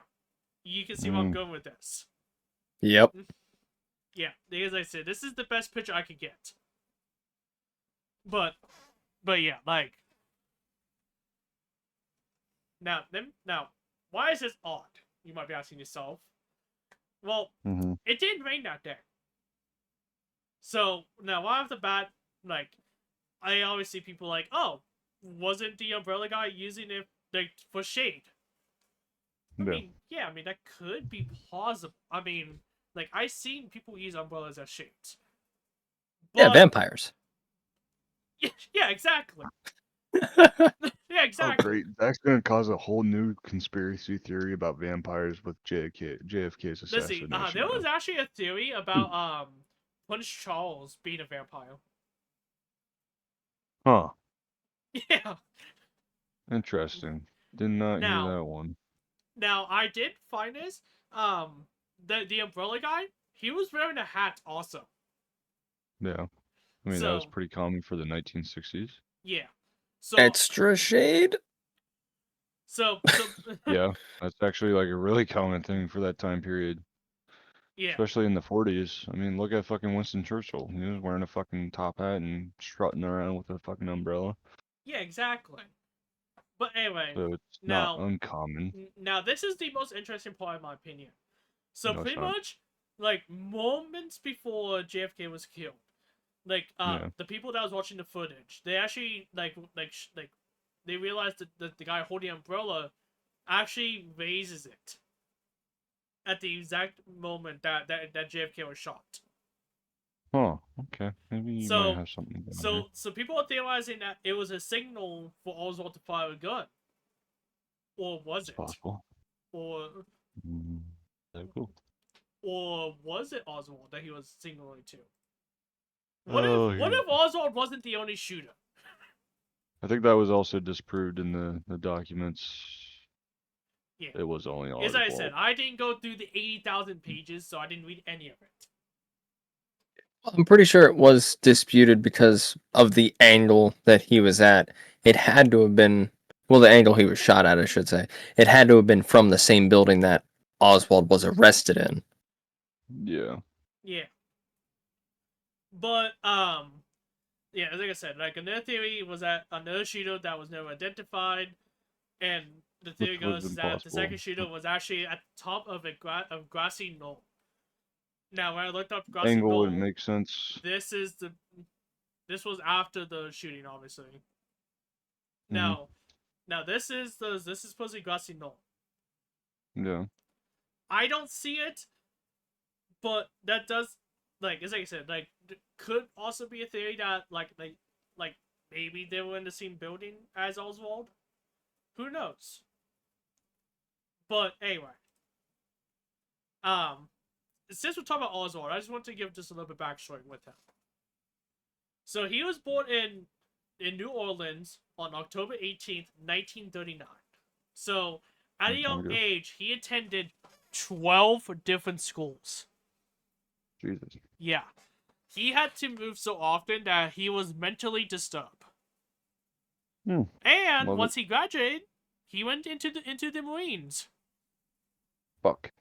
you can see where I'm going with this. Yep. Yeah, as I said, this is the best picture I could get. But yeah, like now, why is this odd? You might be asking yourself. Well, it didn't rain that day. So now, right off the bat, like I always see people like, oh, wasn't the umbrella guy using it like for shade? I mean, that could be plausible. I mean, like I've seen people use umbrellas as shades. But, yeah, vampires. Yeah, exactly. Yeah, Oh, exactly. great. That's going to cause a whole new conspiracy theory about vampires with JFK's Let's see. assassination. There was actually a theory about Prince Charles being a vampire. Huh. Yeah. Interesting. Did not hear Now, that one. I did find this. The umbrella guy, he was wearing a hat also. Yeah. I mean, that was pretty common for the 1960s. Yeah. So extra shade. So yeah, that's actually like a really common thing for that time period. Yeah. Especially in the 40s. I mean, look at fucking Winston Churchill. He was wearing a fucking top hat and strutting around with a fucking umbrella. Yeah, exactly. But anyway, So it's not uncommon. Now this is the most interesting part in my opinion. So No, pretty much, like moments before JFK was killed, like the people that was watching the footage, they actually like they realized that the guy holding the umbrella actually raises it at the exact moment that JFK was shot. Huh. Okay. Maybe you might have something down there. So people are theorizing that it was a signal for Oswald to fire a gun. Or was it? Possible. Or Cool. Or was it Oswald that he was signaling to? What if Oswald wasn't the only shooter? I think that was also disproved in the documents. Yeah. It was only Oswald. As I said, I didn't go through the 80,000 pages, so I didn't read any of it. I'm pretty sure it was disputed because of the angle that he was at. It had to have been, well, the angle he was shot at, I should say. It had to have been from the same building that Oswald was arrested in. Yeah. Yeah. But, yeah, like I said, like another theory was that another shooter that was never identified, and the theory goes that the second shooter was actually at the top of a grassy knoll. Now, when I looked up grassy Angle knoll, wouldn't make sense. This was after the shooting, obviously. Now, this is supposed to be grassy knoll. Yeah. I don't see it, but that does. like as I said, like could also be a theory that like maybe they were in the same building as Oswald. Who knows? But anyway, since we're talking about Oswald, I just want to give just a little bit backstory with him. So he was born in New Orleans on October 18th, 1939. So at a young age, he attended 12 different schools. Jesus. Yeah. He had to move so often that he was mentally disturbed. And Love once he graduated, he went into the Marines. Fuck.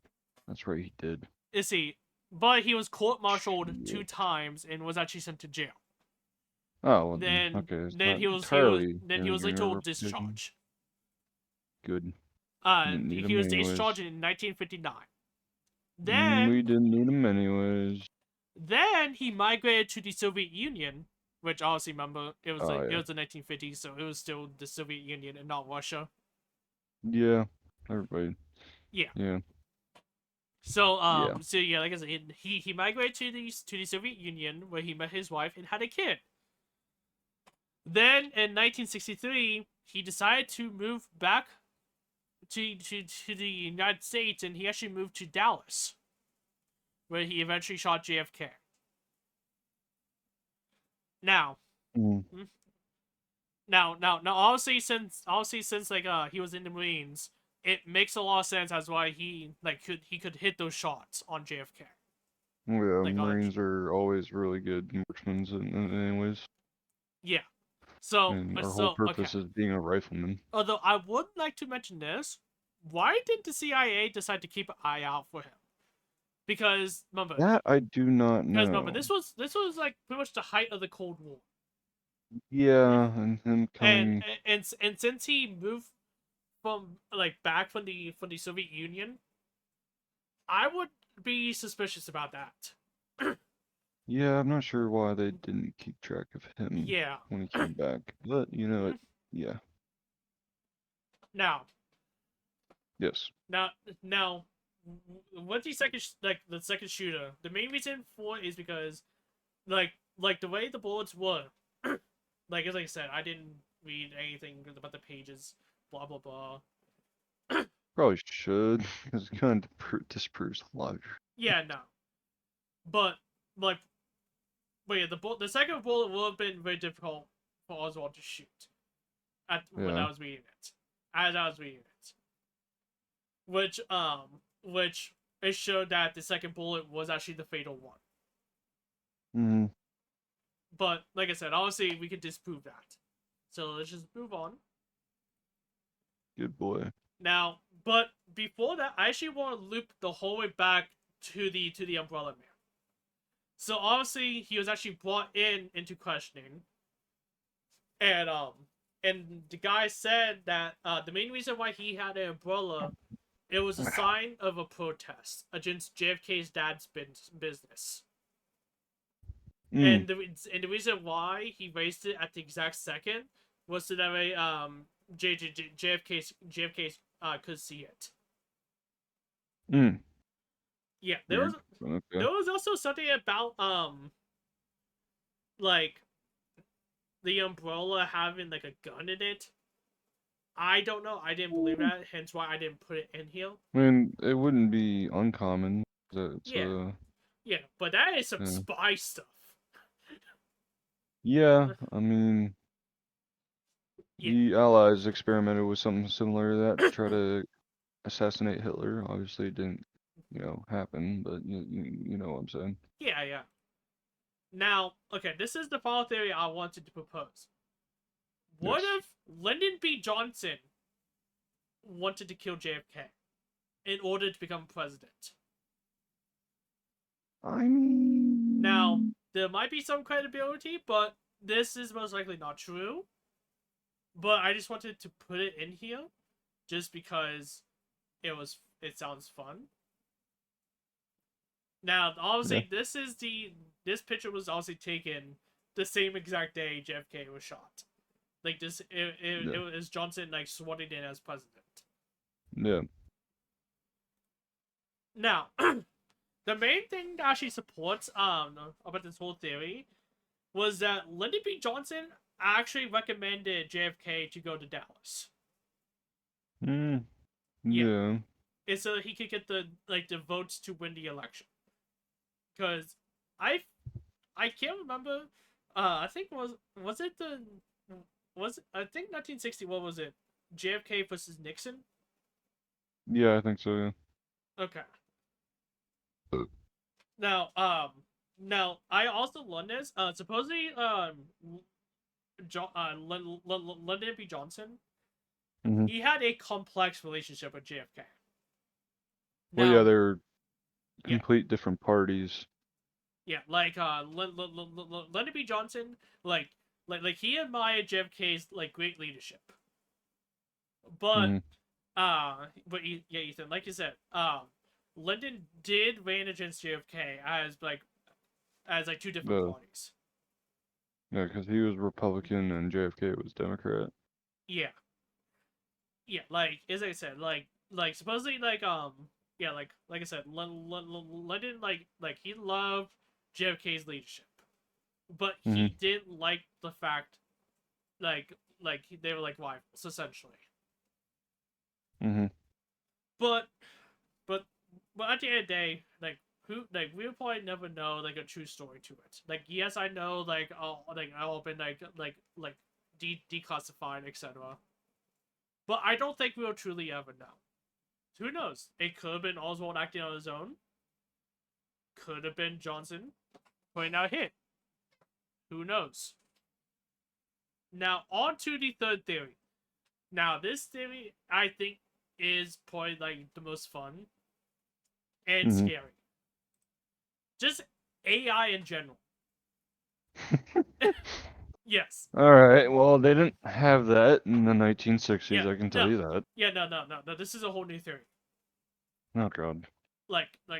That's right, he did. You see, but he was court-martialed 2 times and was actually sent to jail. Oh, well, Then okay. It's then not he was entirely later reputation. discharged. Good. He him was anyways. discharged in 1959. Then we didn't need him anyways. Then he migrated to the Soviet Union, which obviously remember it was Oh, it yeah. was the 1950s, so it was still the Soviet Union and not Russia. Yeah. Everybody. Yeah. Yeah. So Yeah. so yeah, like I said, he migrated to the Soviet Union where he met his wife and had a kid. Then in 1963, he decided to move back to the United States, and he actually moved to Dallas, where he eventually shot JFK. Now, Mm. now, obviously since like he was in the Marines, it makes a lot of sense as why he could hit those shots on JFK. Yeah, Like, Marines are always really good marksmen, anyways. Yeah. So, And our whole purpose is being a rifleman. Although I would like to mention this, why did the CIA decide to keep an eye out for him? Because remember That I do not know. Because remember, this was like pretty much the height of the Cold War. Yeah, and him coming. And since he moved from back from the Soviet Union, I would be suspicious about that. Yeah, I'm not sure why they didn't keep track of him when he came back. But you know it. Yeah. Now. Yes. Now, what's the second shooter? The main reason for it is because, like the way the bullets were, as I said, I didn't read anything about the pages, blah blah blah. Probably should, because it kind of disproves a lot. Yeah, no. But yeah, the second bullet would have been very difficult for Oswald to shoot. When I was reading it, as I was reading it, which it showed that the second bullet was actually the fatal one. Mm-hmm. But like I said, obviously we could disprove that. So let's just move on. Good boy. Now, but before that, I actually want to loop the whole way back to the Umbrella Man. So obviously he was actually brought into questioning, and the guy said that the main reason why he had an umbrella, it was a sign of a protest against JFK's dad's business. And the reason why he raised it at the exact second was so that way JFK could see it. Yeah, there was also something about the umbrella having like a gun in it. I don't know. I didn't believe that, hence why I didn't put it in here. I mean, it wouldn't be uncommon. Yeah, but that is some spy stuff. Yeah, I mean, the Allies experimented with something similar to that to try to assassinate Hitler. Obviously, it didn't, happen, but you know what I'm saying. Yeah. Now, okay, this is the final theory I wanted to propose. What if Lyndon B. Johnson wanted to kill JFK in order to become president? I mean... Now, there might be some credibility, but this is most likely not true. But I just wanted to put it in here just because it sounds fun. Now, obviously, this picture was also taken the same exact day JFK was shot. Like this, it was Johnson sworn in as president. Yeah. Now, the main thing that actually supports about this whole theory was that Lyndon B. Johnson actually recommended JFK to go to Dallas. Yeah. And so he could get the votes to win the election. Because I can't remember. I think I think 1960. What was it? JFK versus Nixon. Yeah, I think so. Yeah. Okay. Now, I also learned this. Supposedly, Lyndon B. Johnson, Mm-hmm. he had a complex relationship with JFK. Well, Now, yeah, they're complete different parties. Yeah, like Lyndon B. Johnson, like he admired JFK's great leadership, but Ethan, like you said, Lyndon did ran against JFK as two different parties. Yeah, because he was Republican and JFK was Democrat. Yeah, as I said, supposedly like I said, Lyndon he loved JFK's leadership, but he didn't like the fact they were rivals essentially. But at the end of the day, we'll probably never know a true story to it. Yes, I know all been declassified, etc. But I don't think we'll truly ever know. Who knows? It could have been Oswald acting on his own. Could have been Johnson putting out a hit. Who knows? Now, on to the third theory. Now, this theory, I think, is probably the most fun and scary. Just AI in general. Yes. All right. Well, they didn't have that in the 1960s. Yeah, I can tell you that. Yeah, no. This is a whole new theory. Oh God.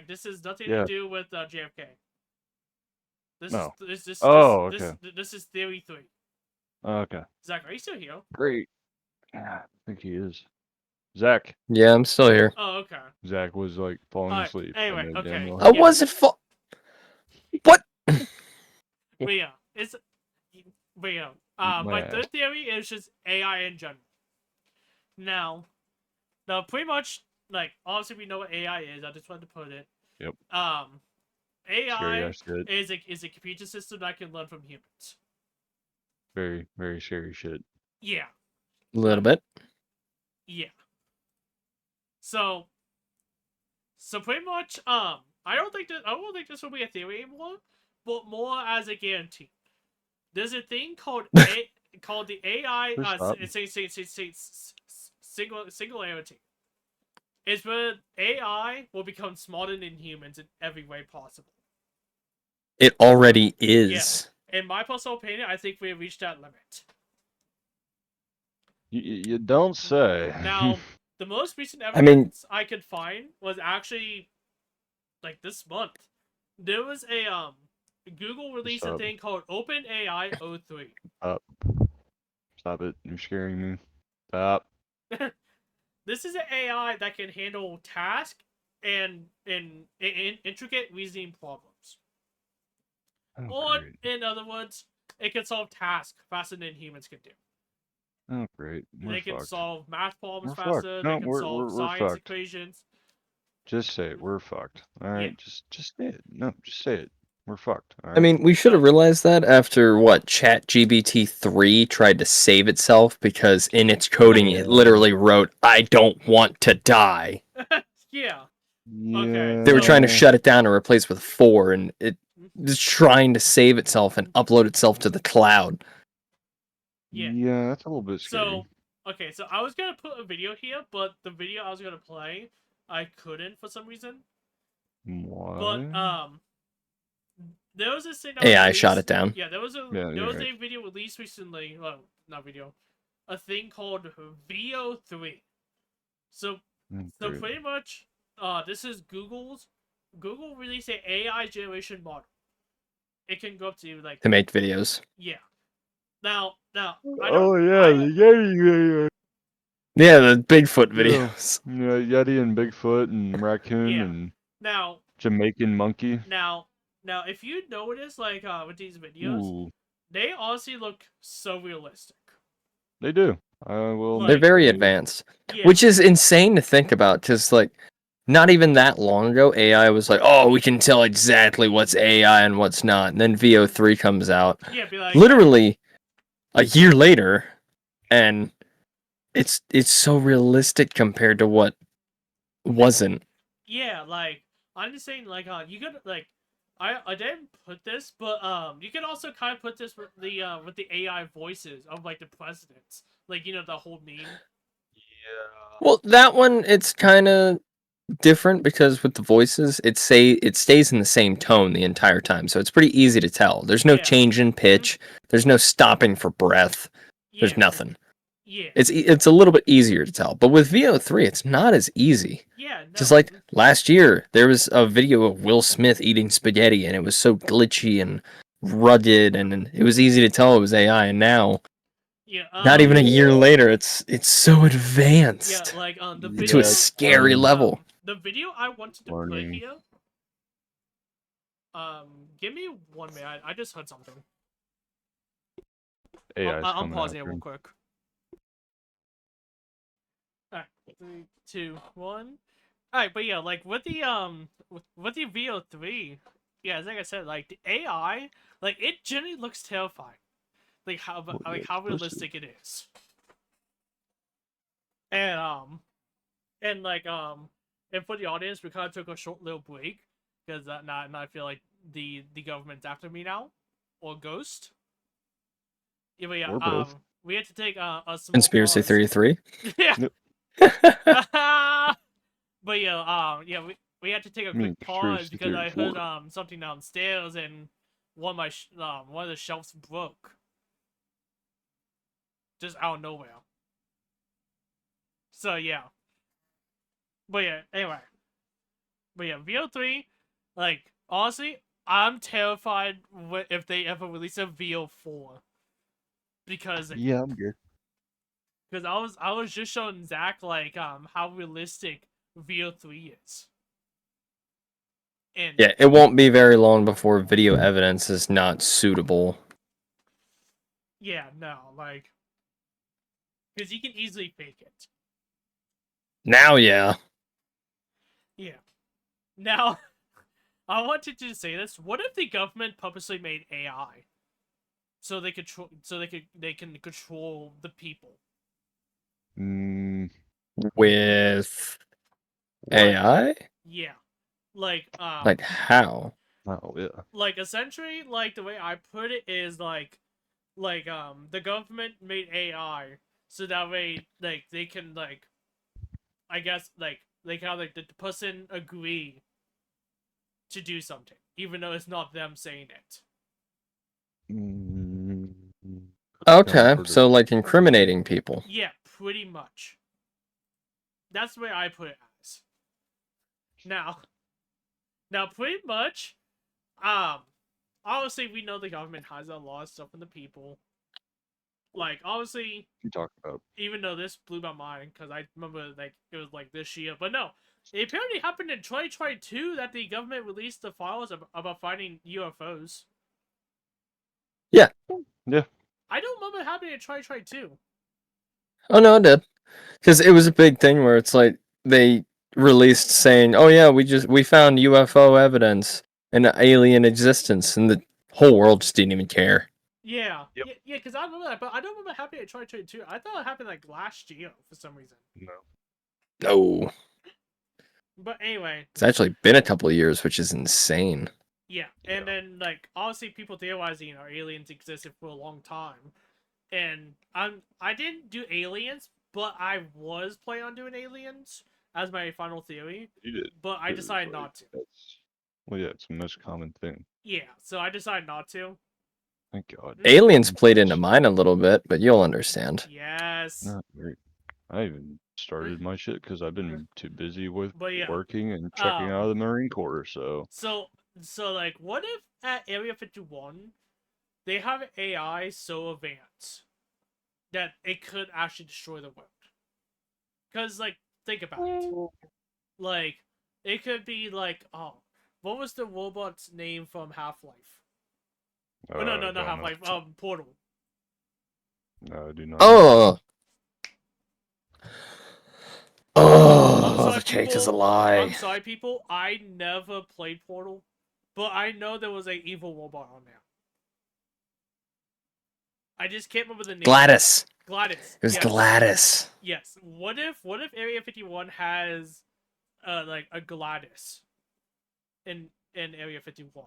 This has nothing to do with JFK. This is theory 3. Okay. Zach, are you still here? Great. Yeah, I think he is. Zach. Yeah, I'm still here. Oh, okay. Zach was falling asleep. Anyway, okay. I wasn't What? But yeah, my third theory is just AI in general. Now, pretty much, obviously we know what AI is. I just wanted to put it. Yep. AI is a computer system that can learn from humans. Very, very scary shit. Yeah. A little bit. Yeah. So pretty much, I don't think this will be a theory anymore, but more as a guarantee. There's a thing called the AI singularity. It's where AI will become smarter than humans in every way possible. It already is. Yeah. In my personal opinion, I think we have reached that limit. You don't say. Now, the most recent evidence I could find was actually this month. There was a Google released a thing called OpenAI 03. Stop it. You're scaring me. Stop. This is an AI that can handle tasks and intricate reasoning problems. In other words, it can solve tasks faster than humans can do. Oh, great. They can solve math problems faster. They can solve science equations. Just say it. We're fucked. All right. Just say it. No, just say it. We're fucked. All right? I mean, we should have realized that after ChatGPT 3 tried to save itself because in its coding it literally wrote, "I don't want to die." Yeah. Okay. They were trying to shut it down and replace with 4, and it was trying to save itself and upload itself to the cloud. Yeah, that's a little bit scary. So I was gonna put a video here, but the video I was gonna play, I couldn't for some reason. What? But there was this thing that AI shot it down. Yeah, there was a video released recently. Well, not video. A thing called VO3. So pretty much, this is Google released an AI generation model. It can go up to to make videos. Yeah. Now. Yeah, the Bigfoot videos. Yeah, Yeti and Bigfoot and raccoon and. Now, Jamaican monkey. Now, if you notice, like, with these videos, Ooh, they honestly look so realistic. they do. I will. They're Like, very admit. advanced, Yeah, which is insane to think about. Because like, not even that long ago, AI was like, "Oh, we can tell exactly what's AI and what's not." And then VO3 comes out, yeah, be like, literally a year later, and it's so realistic compared to what wasn't. yeah, like, I'm just saying, like, you could, like, I didn't put this, but you could also kind of put this with the AI voices of like the presidents, like, you know, the whole meme. Yeah. Well, that one it's kind of different because with the voices, it stays in the same tone the entire time, so it's pretty easy to tell. There's no Yeah. change in pitch. There's no stopping for breath. There's Yeah, nothing. yeah, It's a little bit easier to tell, but with VO3, it's not as easy. yeah. Just No, like last year, there was a video of Will Smith eating spaghetti, and it was so glitchy and rugged, and it was easy to tell it was AI. And now, yeah. not even a year later, it's so yeah, advanced like the Yeah, video. to a scary level. The video I wanted to play Learning. here. Give me 1 minute. I just heard something. AI is I'm coming pausing it after real him. quick. Alright, 3, 2, 1. Alright, but yeah, like with the with the VO3, yeah, like I said, like the AI, like it generally looks terrifying. Like how Well, yeah, how it's supposed to. realistic it is. And like and for the audience, we kind of took a short little break because now I feel like the government's after me now, or Ghost. Yeah, but yeah, Or both. we had to take a small Conspiracy pause. Theory 3. Yeah. Yep. But yeah, yeah, we had to take a I mean, quick pause Conspiracy because Theory I 4. heard something downstairs and one of the shelves broke just out of nowhere. So yeah, but yeah, anyway, but yeah, VO3, like honestly, I'm terrified if they ever release a VO4 because Yeah, I'm good. I was just showing Zach like how realistic VO3 is. And Yeah, it won't be very long before video evidence is not suitable. yeah, no, like because you can easily fake it. Now, yeah. Yeah. Now, I wanted to say this. What if the government purposely made AI so they they can control the people? Mm, With Like, AI? yeah. Like Like how? oh yeah. like essentially like the way I put it is like the government made AI so that way like they can like I guess like they can have like the person agree to do something even though it's not them saying it. Mm, Okay, comfort so of like incriminating people. Yeah, pretty much. That's the way I put it as. Now, pretty much, obviously we know the government has a lot of stuff in the people. Like, obviously, you talk about. even though this blew my mind, because I remember, like, it was, like, this year. But no, it apparently happened in 2022 that the government released the files about finding UFOs. Yeah. Yeah. I don't remember it happening in 2022. Oh no, it did. Because it was a big thing where it's like they released saying, "Oh yeah, we found UFO evidence and alien existence," and the whole world just didn't even care. Yeah. Yep. Yeah, because I remember that, but I don't remember it happening in 2022. I thought it happened, like, last year for some reason. No. No, But anyway, it's actually been a couple of years, which is insane. yeah, and then like obviously people theorizing aliens existed for a long time, and I didn't do aliens, but I was planning on doing aliens as my final theory, You did. but I decided not to. Well, yeah, it's the most common thing. Yeah, so I decided not to. Thank God. Aliens played into mine a little bit, but you'll understand. Yes, Not great. I even started my shit because I've been too busy with but yeah, working and checking out of the Marine Corps. So so like, what if at Area 51 they have AI so advanced that it could actually destroy the world? Because like, think about it. Like, it could be like, oh, what was the robot's name from Half-Life? Oh, I no, not don't Half-Life. know. Portal. No, I do not. know. Oh. I'm Oh, sorry, the cake is a people. lie. I'm sorry, people. I never played Portal, but I know there was an evil robot on there. I just can't remember the name. Gladys. Gladys. It was Yes. Gladys. Yes. What if Area 51 has like a Gladys in Area 51?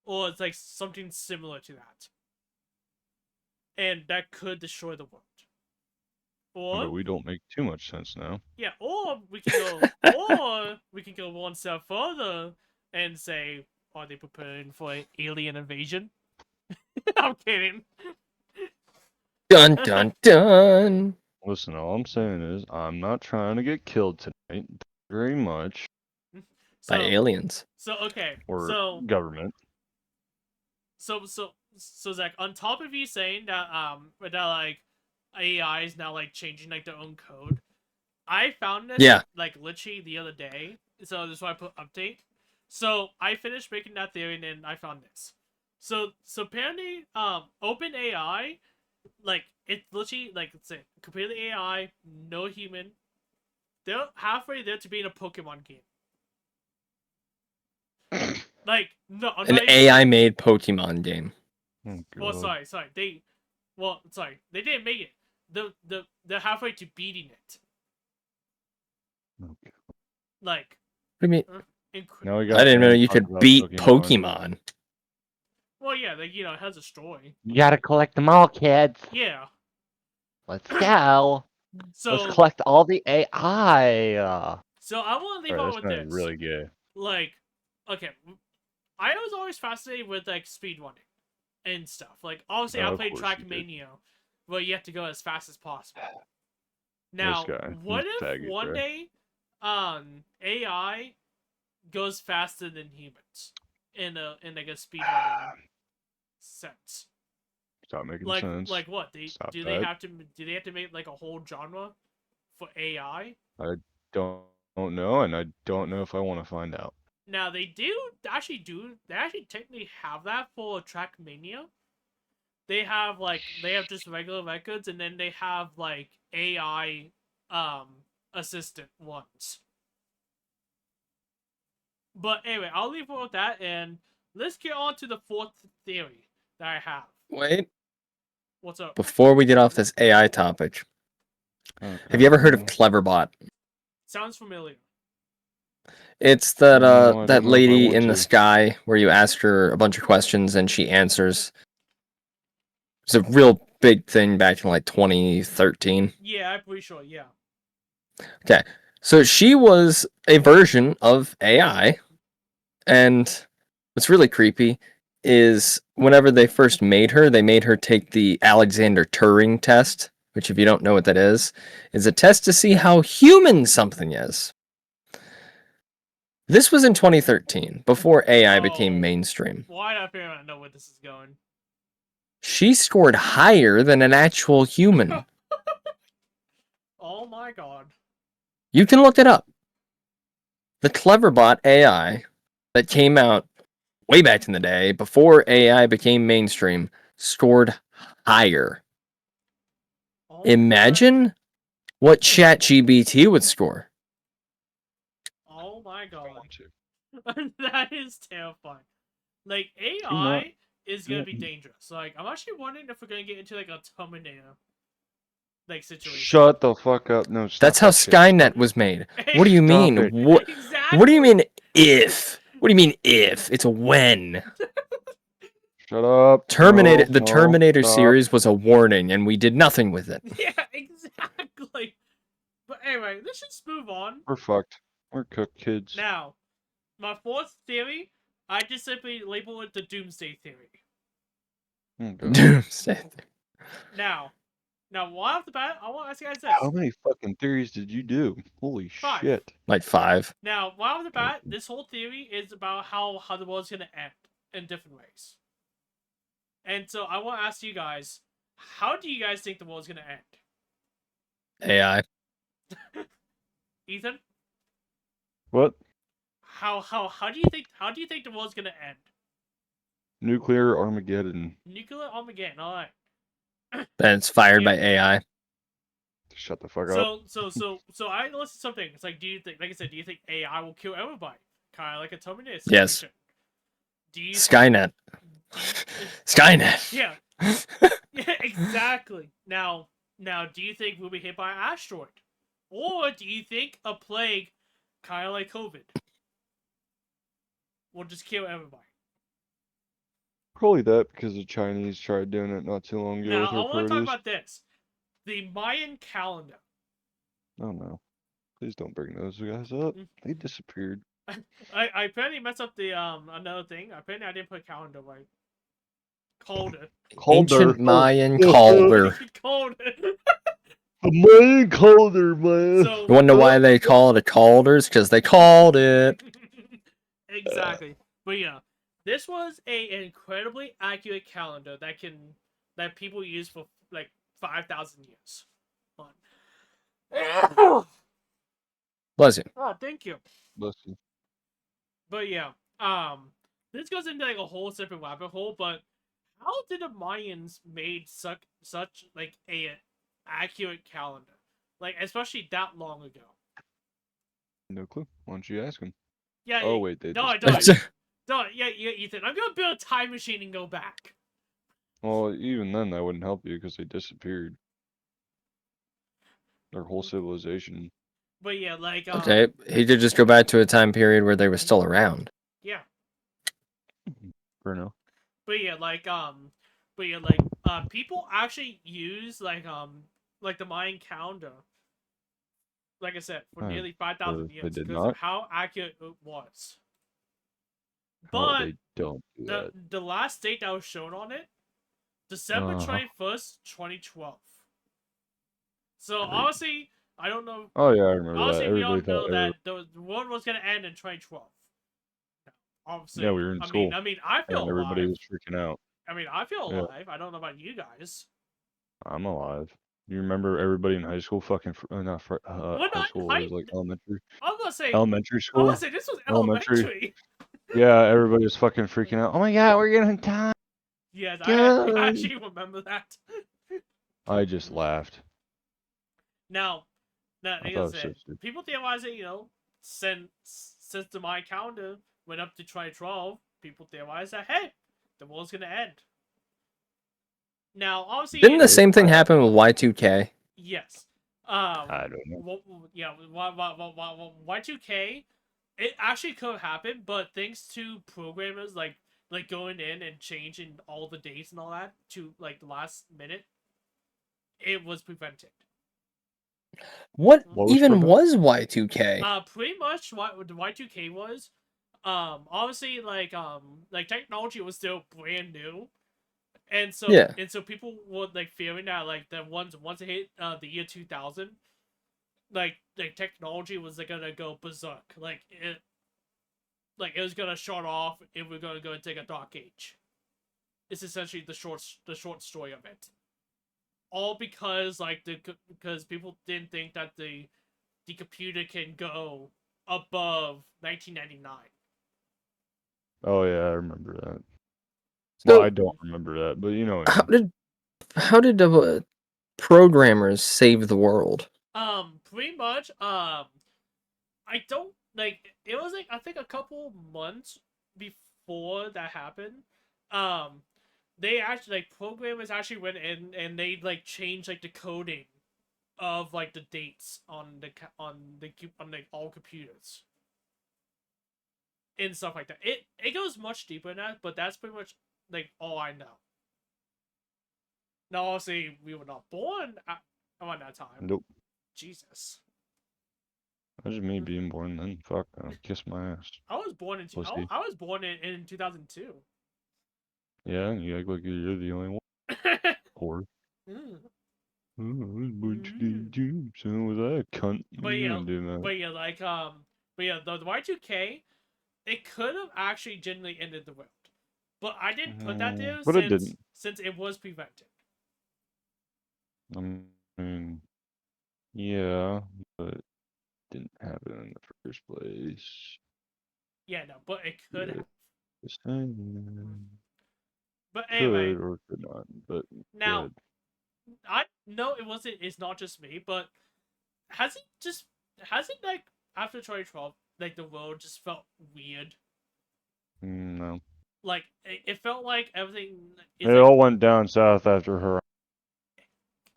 Or it's like something similar to that. And that could destroy the world. Or But we don't make too much sense now. yeah, or we can go one step further and say, are they preparing for an alien invasion? I'm kidding. Dun dun dun. Listen, all I'm saying is I'm not trying to get killed tonight. Thank you very much. By aliens. So okay. Or government. So Zach, on top of you saying that like AI is now like changing like their own code, I found this like literally the other day. So this is why I put update. So I finished making that theory and then I found this. So apparently OpenAI, like it's literally like let's say completely AI, no human. They're halfway there to being a Pokemon game. Like no, an AI made Pokemon game. Oh, well, sorry. They didn't make it. They're halfway to beating it. Okay. Like, What do you mean? Now we I got didn't know Sam you talking could about beat Pokemon. well, yeah, like it has a story. You gotta collect them all, kids. Yeah. Let's go. So Let's collect all the AI. So I want to leave out with That's this. really gay. Like, okay, I was always fascinated with like speedrunning and stuff. Like, obviously, I played Trackmania, where you have to go as fast as possible. Now, what if one day, AI goes faster than humans in like a speedrunning sense? Stop making Like, sense. like what? Do they have to make like a whole genre for AI? I don't know, and I don't know if I want to find out. Now they actually technically have that for Trackmania. They have just regular records, and then they have like AI assistant ones. But anyway, I'll leave it with that, and let's get on to the fourth theory that I have. Wait. What's up? Before we get off this AI topic, have you ever heard of Cleverbot? Sounds familiar. It's that No, I that don't know if I lady want in the to. sky where you ask her a bunch of questions and she answers. It's a real big thing back in like 2013. Yeah, I'm pretty sure. Yeah. Okay, so she was a version of AI, and what's really creepy is whenever they first made her, they made her take the Alexander Turing test, which, if you don't know what that is a test to see how human something is. This was in 2013, before AI became mainstream. Why do I feel I know where this is going? She scored higher than an actual human. Oh my god. You can look it up. The Cleverbot AI that came out way back in the day, before AI became mainstream, scored higher. Oh Imagine what ChatGPT would score. Oh my god. That is terrifying. Like, AI is gonna be dangerous. Like, I'm actually wondering if we're gonna get into like a Terminator like situation. Shut the fuck up. No, stop. That's how Skynet was made. What do you mean? What do you mean if? What do you mean if? It's a when. Shut up. The Terminator stop. series was a warning, and we did nothing with it. Yeah, exactly. But anyway, let's just move on. We're fucked. We're cooked, kids. Now, my fourth theory, I just simply label it the Doomsday Theory. Doomsday Theory. Now, right off the bat, I want to ask you guys this. How many fucking theories did you do? Holy 5. shit. Like 5. Now, right off the bat, this whole theory is about how the world's gonna end in different ways. And so I want to ask you guys, how do you guys think the world's gonna end? AI. Ethan? What? how do you think the world's gonna end? Nuclear Armageddon. Nuclear Armageddon. All right. That it's fired Yeah. by AI. Shut the fuck up. So I listened to something. It's like, do you think, like I said, do you think AI will kill everybody, kind of like a Terminator Yes. situation? Do you Skynet. Skynet. Yeah. Yeah, exactly. Now, do you think we'll be hit by an asteroid, or do you think a plague, kind of like COVID, will just kill everybody? Probably that because the Chinese tried doing it not too long ago Now, with I their want to talk produce. about this: the Mayan calendar. Oh no. Please don't bring those guys up. They disappeared. I apparently messed up the another thing. Apparently, I didn't put calendar right. Calder. Ancient Mayan Calder. Calder. The Mayan Calder, man. So You wanna know why they call it a Calders? Because they called it. Exactly. But yeah, this was an incredibly accurate calendar that people use for like 5,000 years. Bless you. Oh, thank you. Listen. But yeah, this goes into like a whole separate rabbit hole. But how did the Mayans made such like a accurate calendar, like especially that long ago? No clue. Why don't you ask him? Yeah. Oh wait, they No, just. no, yeah, Ethan. I'm gonna build a time machine and go back. Well, even then, that wouldn't help you because they disappeared. Their whole civilization. But yeah, like Okay, he could just go back to a time period where they were still around. Yeah. For now. But yeah, like people actually use like the Mayan calendar. Like I said, for nearly 5,000 they years did because not? of how accurate it was. Oh, But they don't do that. the last date that was shown on it, December Uh-huh. 21st, 2012. So Great. honestly, I don't know. Oh yeah, I remember that. Honestly, we all Everybody know thought that the world was gonna end in 2012. Obviously, Yeah, we were in school. I mean, I feel and everybody alive. was freaking out. I mean, I feel Yeah. alive. I don't know about you guys. I'm alive. You remember everybody in high school fucking not Well, high school. It was like elementary. I was gonna say. Elementary I was school. gonna say this was elementary. Yeah, everybody was fucking freaking out. Oh my god, we're gonna die. Yes, I actually remember that. I just laughed. Now, I like thought I it was so said, stupid. people theorize that since the Mayan calendar went up to 2012, people theorize that hey, the world's gonna end. Now, obviously, Didn't the same thing happen with Y2K? Yes. I don't know. Yeah, Y2K, it actually could have happened, but thanks to programmers like going in and changing all the dates and all that to like the last minute, it was prevented. What was even prevented? was Y2K? Pretty much what the Y2K was. Obviously, like technology was still brand new, and so Yeah. people were like fearing that like that once it hit the year 2000, like technology was like gonna go berserk, like it was gonna shut off and we're gonna go and take a dark age. It's essentially the short story of it. All because because people didn't think that the computer can go above 1999. Oh yeah, I remember that. So- Well, I don't remember that, but you know. How did the programmers save the world? Pretty much. I don't like. It was like I think a couple months before that happened. They actually programmers actually went in and they like changed like the coding of like the dates on the all computers and stuff like that. It goes much deeper than that, but that's pretty much like all I know. Now, obviously, we were not born around that time. Nope. Jesus. Imagine me being born then. Fuck, kiss my ass. I was born in Pussy. I was born in 2002. Yeah, you act like you're the only one. Whore. Mm. Oh, I was born today too. So was I a cunt? But You yeah, don't do that. the Y2K, it could have actually genuinely ended the world, but I didn't put that there But it didn't. since it was prevented. I mean, yeah, but it didn't happen in the first place. Yeah, no, but it could have. Just saying. But anyway, Could or could not, but now good. I know it wasn't. It's not just me, but hasn't like after 2012, like the world just felt weird. No. Like it felt like everything. Is It like, all went down south after her,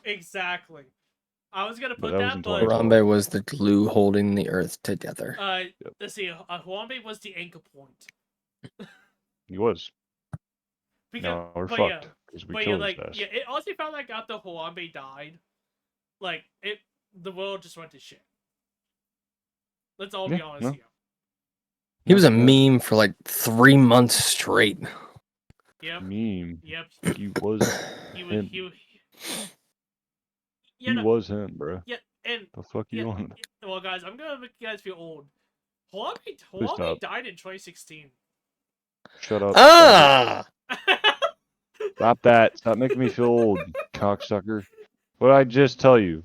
exactly. I was gonna but put that was that, in but 2012. Harambe was the glue holding the earth together. Yep. let's see. Harambe was the anchor point. He was. Because, Now we're but fucked because we but killed like his ass. yeah, it honestly felt like after Harambe died, like the world just went to shit. Let's all be Yeah, honest no. here. He was a Yeah. meme for like 3 months straight. Yep. Meme. Yep. He was He was. him. Yeah. He No, was him, bro. yeah. And The fuck you want? well, guys, I'm gonna make you guys feel old. Please Harambe stop. died in 2016. Shut up. Ah! Stop that. Stop making me feel old, cocksucker. What did I just tell you?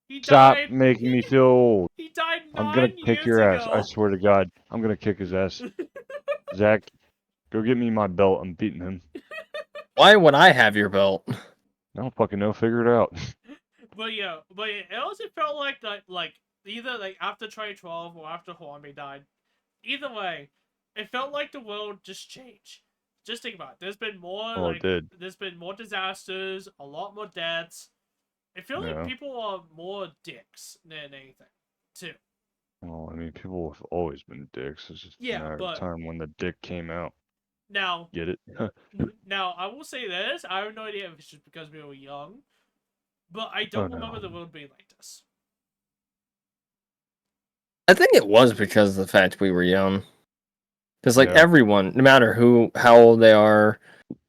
He Stop died. making me feel old. He died I'm gonna 9 kick years your ass. ago. I swear to God. I'm gonna kick his ass. Zach, go get me my belt. I'm beating him. Why would I have your belt? I don't fucking know. Figure it out. But it also felt like either like after 2012 or after Harambe died. Either way, it felt like the world just changed. Just think about it. There's been more Oh, it did. there's been more disasters, a lot more deaths. It feels like Yeah. people are more dicks than anything, too. Well, I mean, people have always been dicks. It's just a Yeah, matter of but time when the dick came out. now Get it? now I will say this. I have no idea if it's just because we were young, but I don't no. remember the world being like this. I think it was because of the fact we were young. Because like Yeah. everyone, no matter how old they are,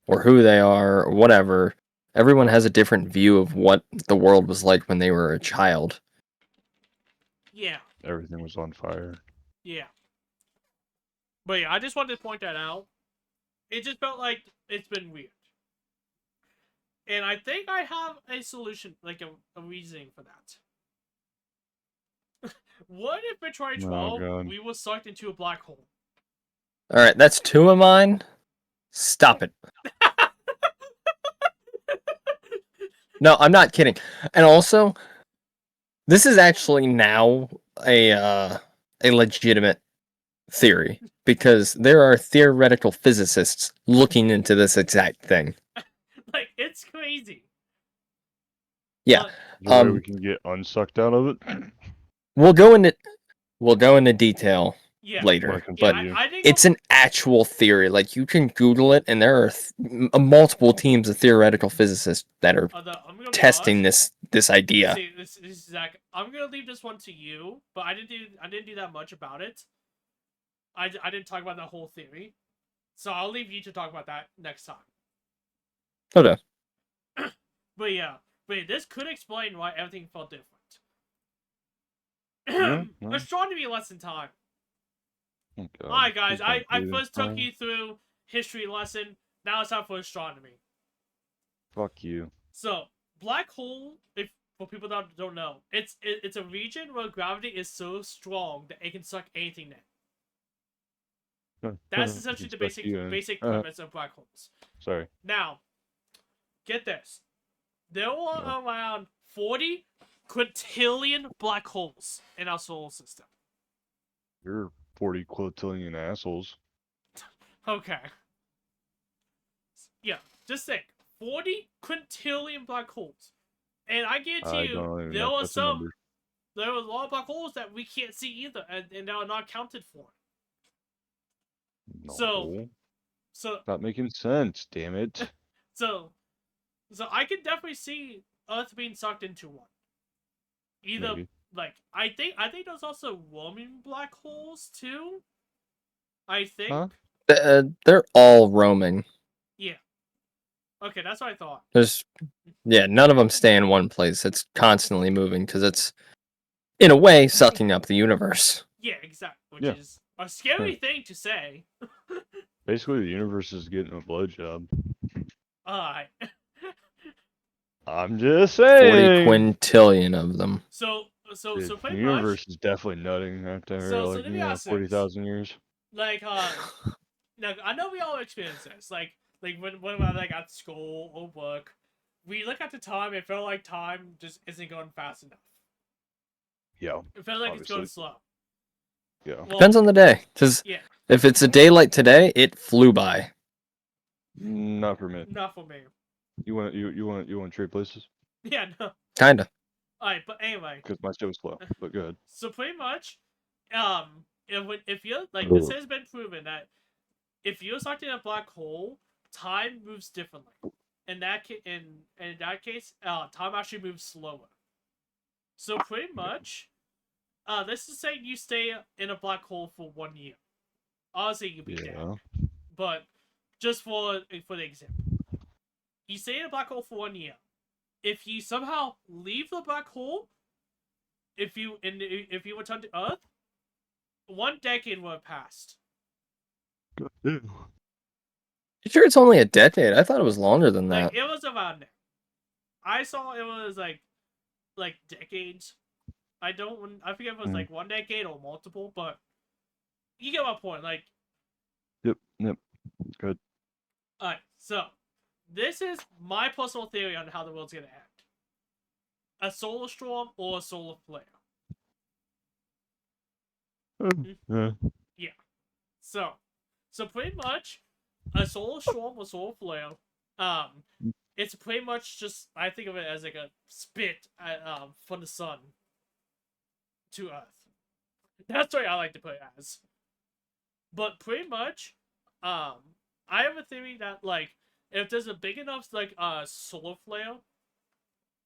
or who they are, or whatever, everyone has a different view of what the world was like when they were a child. Yeah. Everything was on fire. Yeah. But yeah, I just wanted to point that out. It just felt like it's been weird. And I think I have a solution, like a reasoning for that. What if in 2012 God. we were sucked into a black hole? All right, that's 2 of mine. Stop it. No, I'm not kidding. And also, this is actually now a legitimate theory because there are theoretical physicists looking into this exact thing. Like, it's crazy. Yeah. But, Is there a way we can get unsucked out of it? We'll go into detail yeah. later, When it comes but to you. I think it's an actual theory. Like you can Google it, and there are multiple teams of theoretical physicists that are I'm gonna be testing honest. this idea. See, this is Zach. I'm gonna leave this one to you, but I didn't do that much about it. I didn't talk about the whole theory, so I'll leave you to talk about that next time. Okay. But yeah, this could explain why everything felt different. Yeah, no. Astronomy lesson time. Oh, God. Alright, guys, Please I don't do first this. took you through history lesson. Now it's time for astronomy. Fuck you. So, black hole, if for people that don't know, it's a region where gravity is so strong that it can suck anything in. That's essentially the basic premise of black holes. Sorry. Now, get this. There were around 40 quintillion black holes in our solar system. You're 40 quintillion assholes. Okay. Yeah, just think. 40 quintillion black holes. And I guarantee you, there was a lot of black holes that we can't see either, and that are not counted for. No. So Not making sense, damn it. So I can definitely see Earth being sucked into one. Either Maybe. like I think there's also roaming black holes too. I think. Huh? They're all roaming. Yeah. Okay, that's what I thought. None of them stay in one place. It's constantly moving because it's, in a way, sucking up the universe. Yeah, exactly. Which is a scary thing to say. Basically, the universe is getting a blowjob. Alright. I'm just saying. 40 quintillion of them. So The pretty universe much. is definitely nutting after So let me ask this. 40,000 years. Like now I know we all experience this. Like when we're like at school or work, we look at the time. It felt like time just isn't going fast enough. Yeah, It felt like it's going obviously. slow. yeah. Well, Depends on the day. Because yeah, if it's a day like today, it flew by. Not for me. not for me. You want to trade places? Yeah, no. Kinda. Alright, but anyway. Because my show's slow, but good. So pretty much, if you're like this has been proven that if you're stuck in a black hole, time moves differently. In that case, time actually moves slower. So pretty much, let's just say you stay in a black hole for 1 year. Obviously, you'll be dead. But just for the example, you stay in a black hole for 1 year. If you somehow leave the black hole, if you return to Earth, 1 decade will have passed. You sure it's only a decade? I thought it was longer than Like that. it was around there. I saw it was like decades. I forget if it was like 1 decade or multiple, but you get my point. Like, Yep. Good. alright, so this is my personal theory on how the world's gonna end. A solar storm or a solar flare. Yeah. Yeah. So pretty much a solar storm or solar flare, it's pretty much just I think of it as like a spit from the sun to Earth. That's the way I like to put it as. But pretty much, I have a theory that like if there's a big enough like solar flare,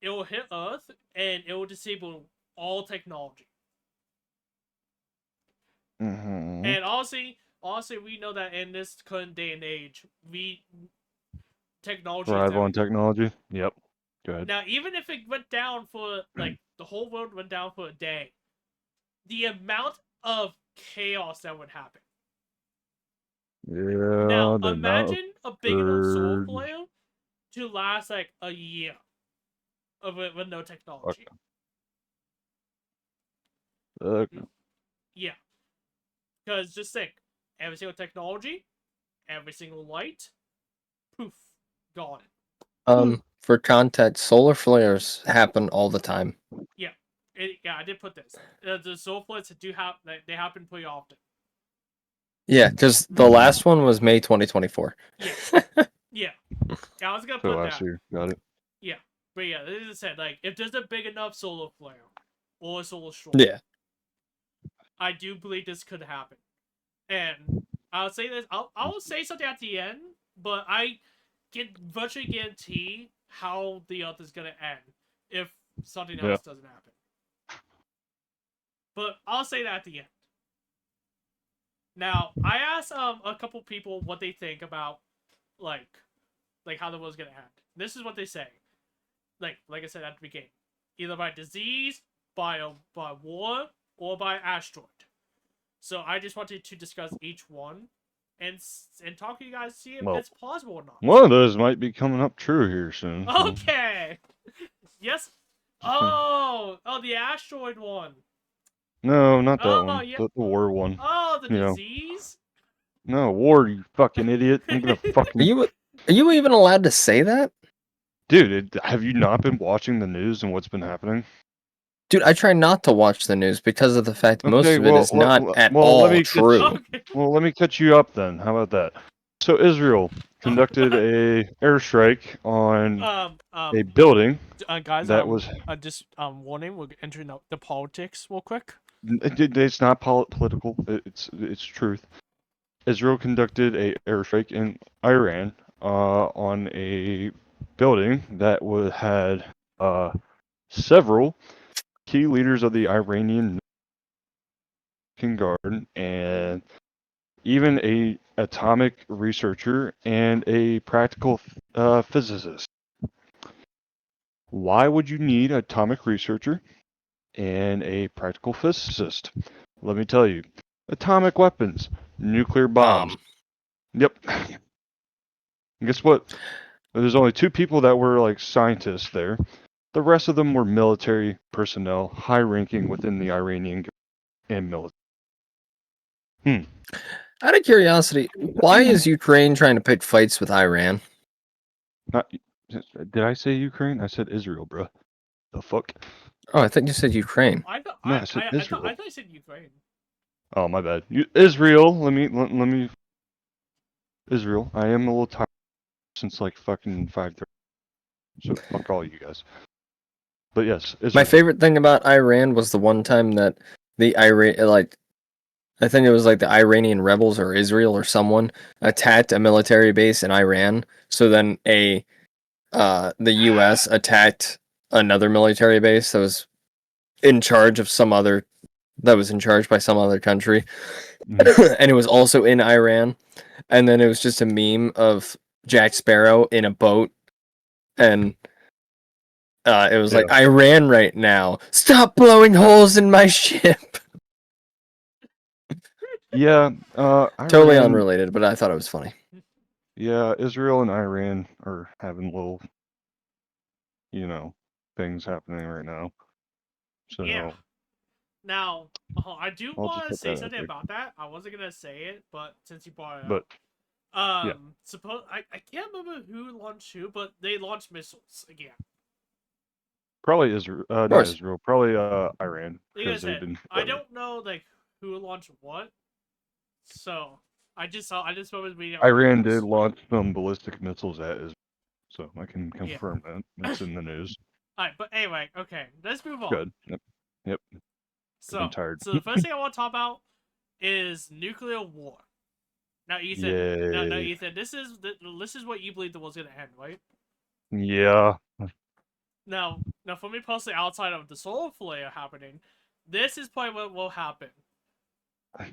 it will hit Earth and it will disable all technology. Mm-hmm. And honestly, we know that in this current day and age, technology Thrive is on everything. technology. Yep. Good. Now, even if it went down for like the whole world went down for a day, the amount of chaos that would happen. Yeah. Now, The amount of imagine a big enough solar birds. flare to last like a year of it with no technology. Yeah, because just think, every single technology, every single light, poof, gone. For context, solar flares happen all the time. Yeah, I did put this. The solar flares they happen pretty often. Yeah, because the last one was May 2024. Yeah. Yeah, I was gonna So put last that. year, got it. Yeah, but yeah, as I said, like if there's a big enough solar flare or a solar storm, Yeah. I do believe this could happen. And I'll say this, I'll say something at the end, but I can virtually guarantee how the Earth is gonna end if something else doesn't happen. But I'll say that at the end. Now, I asked a couple people what they think about like how the world's gonna end. This is what they say. Like I said at the beginning, either by disease, by war, or by asteroid. So I just wanted to discuss each one and talk to you guys, see if it's possible or not. One of those might be coming up true here soon. Okay. Yes. Oh, the asteroid one. No, not that one. Yeah. The war one. Oh, the disease. No, war, you fucking idiot. I'm gonna fucking. Are you even allowed to say that? Dude, have you not been watching the news and what's been happening? Dude, I try not to watch the news because of the fact most of it is not at all true. Well, let me catch you up then. How about that? So Israel conducted a airstrike on a building guys, that was. Just warning, we're entering the politics real quick. It's not political. It's truth. Israel conducted a airstrike in Iran on a building that had several key leaders of the Iranian Guard and even a atomic researcher and a practical physicist. Why would you need an atomic researcher and a practical physicist? Let me tell you. Atomic weapons, nuclear bombs. Yep. Guess what? There's only 2 people that were like scientists there. The rest of them were military personnel, high ranking within the Iranian and military. Out of curiosity, why is Ukraine trying to pick fights with Iran? Not, did I say Ukraine? I said Israel, bro. The fuck? Oh, I think you said Ukraine. I thought No, I, I said I, I Israel. thought I thought you said Ukraine. Oh, my bad. Israel. Let me. Israel. I am a little tired since like fucking 5:30. So fuck all you guys. But yes, Israel. My favorite thing about Iran was the one time that the I think it was like the Iranian rebels or Israel or someone attacked a military base in Iran. So then the U.S. attacked another military base that was in charge of some other that was in charge by some other country, and it was also in Iran. And then it was just a meme of Jack Sparrow in a boat, and it was like Iran right now. Stop blowing holes in my ship. Yeah, Totally Iran, unrelated, but I thought it was funny. yeah, Israel and Iran are having little, things happening right now. So Yeah. Now, I do I'll just want to put say that out something there. about that. I wasn't gonna say it, but since you brought it But up, yeah. I can't remember who launched who, but they launched missiles again. Probably Israel, not course. Israel, probably Iran, Like I because they've said, been I better. don't know like who launched what, so I just remember reading it on the Iran news. did launch some ballistic missiles at Israel, so I can Yeah. confirm that. It's in the news. Alright, but anyway, okay, let's move on. Good. Yep. I'm tired. So the first thing I want to talk about is nuclear war. Now, Ethan, Yay. Ethan, this is what you believe the world's gonna end, right? Yeah. Now, for me personally, outside of the solar flare happening, this is probably what will happen.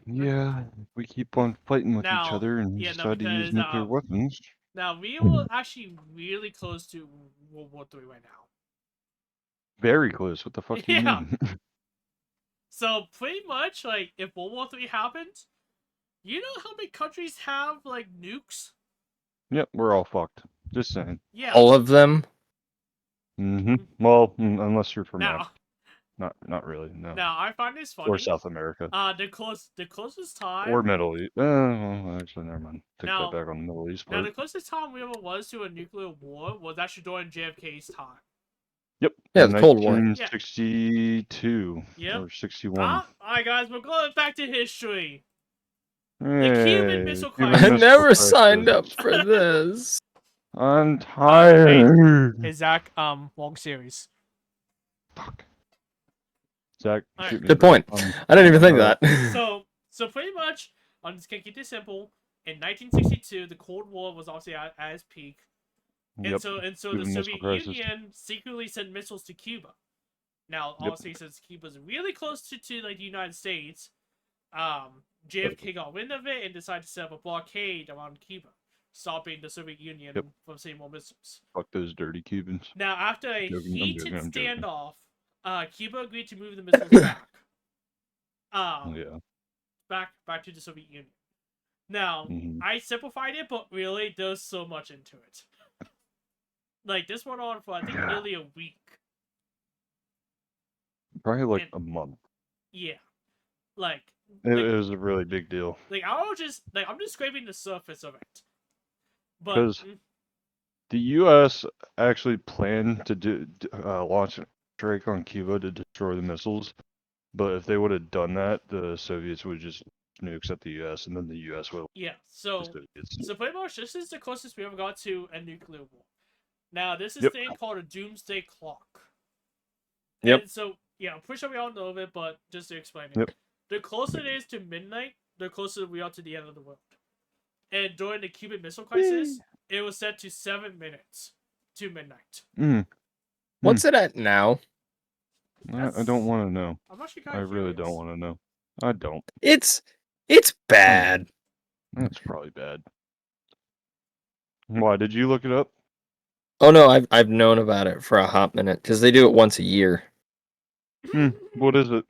Yeah. We keep on fighting with each Now, other and yeah, no, decide to use because nuclear weapons. now we are actually really close to World War III right now. Very close. What the fuck do you Yeah. mean? So pretty much, like, if World War III happens, you know how many countries have like nukes? Yep, we're all fucked. Just saying. Yeah. All of them? Mm-hmm. Well, unless you're from Now, not really, no. now I find this funny. Or South America. The closest time. Or Middle East. Well, actually, never mind. Take Now- that back on the Middle East Now, part. the closest time we ever was to a nuclear war was actually during JFK's time. Yep. Yeah, the Cold War. 1962 Yep. or 61. Alright, guys, we're going back to history. Hey, Cuban Missile Cuban Crisis. I Missile never Crisis. signed up for this. I'm tired. Hey, Zach, long series. Fuck. Zach, Alright. shoot me. Good bro. point. I didn't even think of that. So pretty much, I'm just gonna keep this simple. In 1962, the Cold War was obviously at its peak. Yep. And so the Cuban Missile Soviet Crisis. Union secretly sent missiles to Cuba. Now, obviously, since Cuba's really close to like the United States, JFK got wind of it and decided to set up a blockade around Cuba, stopping the Soviet Union from sending more missiles. Fuck those dirty Cubans. Now, after a I'm heated joking. standoff, Cuba agreed to move the missiles back. Yeah. Back to the Soviet Union. Now, I simplified it, but really, there's so much into it. Like, this went on for, I think, nearly a week. Probably like a month. Yeah. Like, It was a really big deal. Like, I'm just scraping the surface of it. But Because the U.S. actually planned to launch a strike on Cuba to destroy the missiles, but if they would have done that, the Soviets would just nukes at the U.S. and then the U.S. would. Yeah. So pretty much, this is the closest we ever got to a nuclear war. Now, this is a thing called a doomsday clock. Yep. And so, yeah, I'm pretty sure we all know of it, but just to explain it. Yep. The closer it is to midnight, the closer we are to the end of the world. And during the Cuban Missile Crisis, it was set to 7 minutes to midnight. What's it at now? I don't want to know. I'm actually I kind of really don't want to know. I don't. It's bad. That's probably bad. Why, did you look it up? Oh no, I've known about it for a hot minute because they do it once a year. What is it?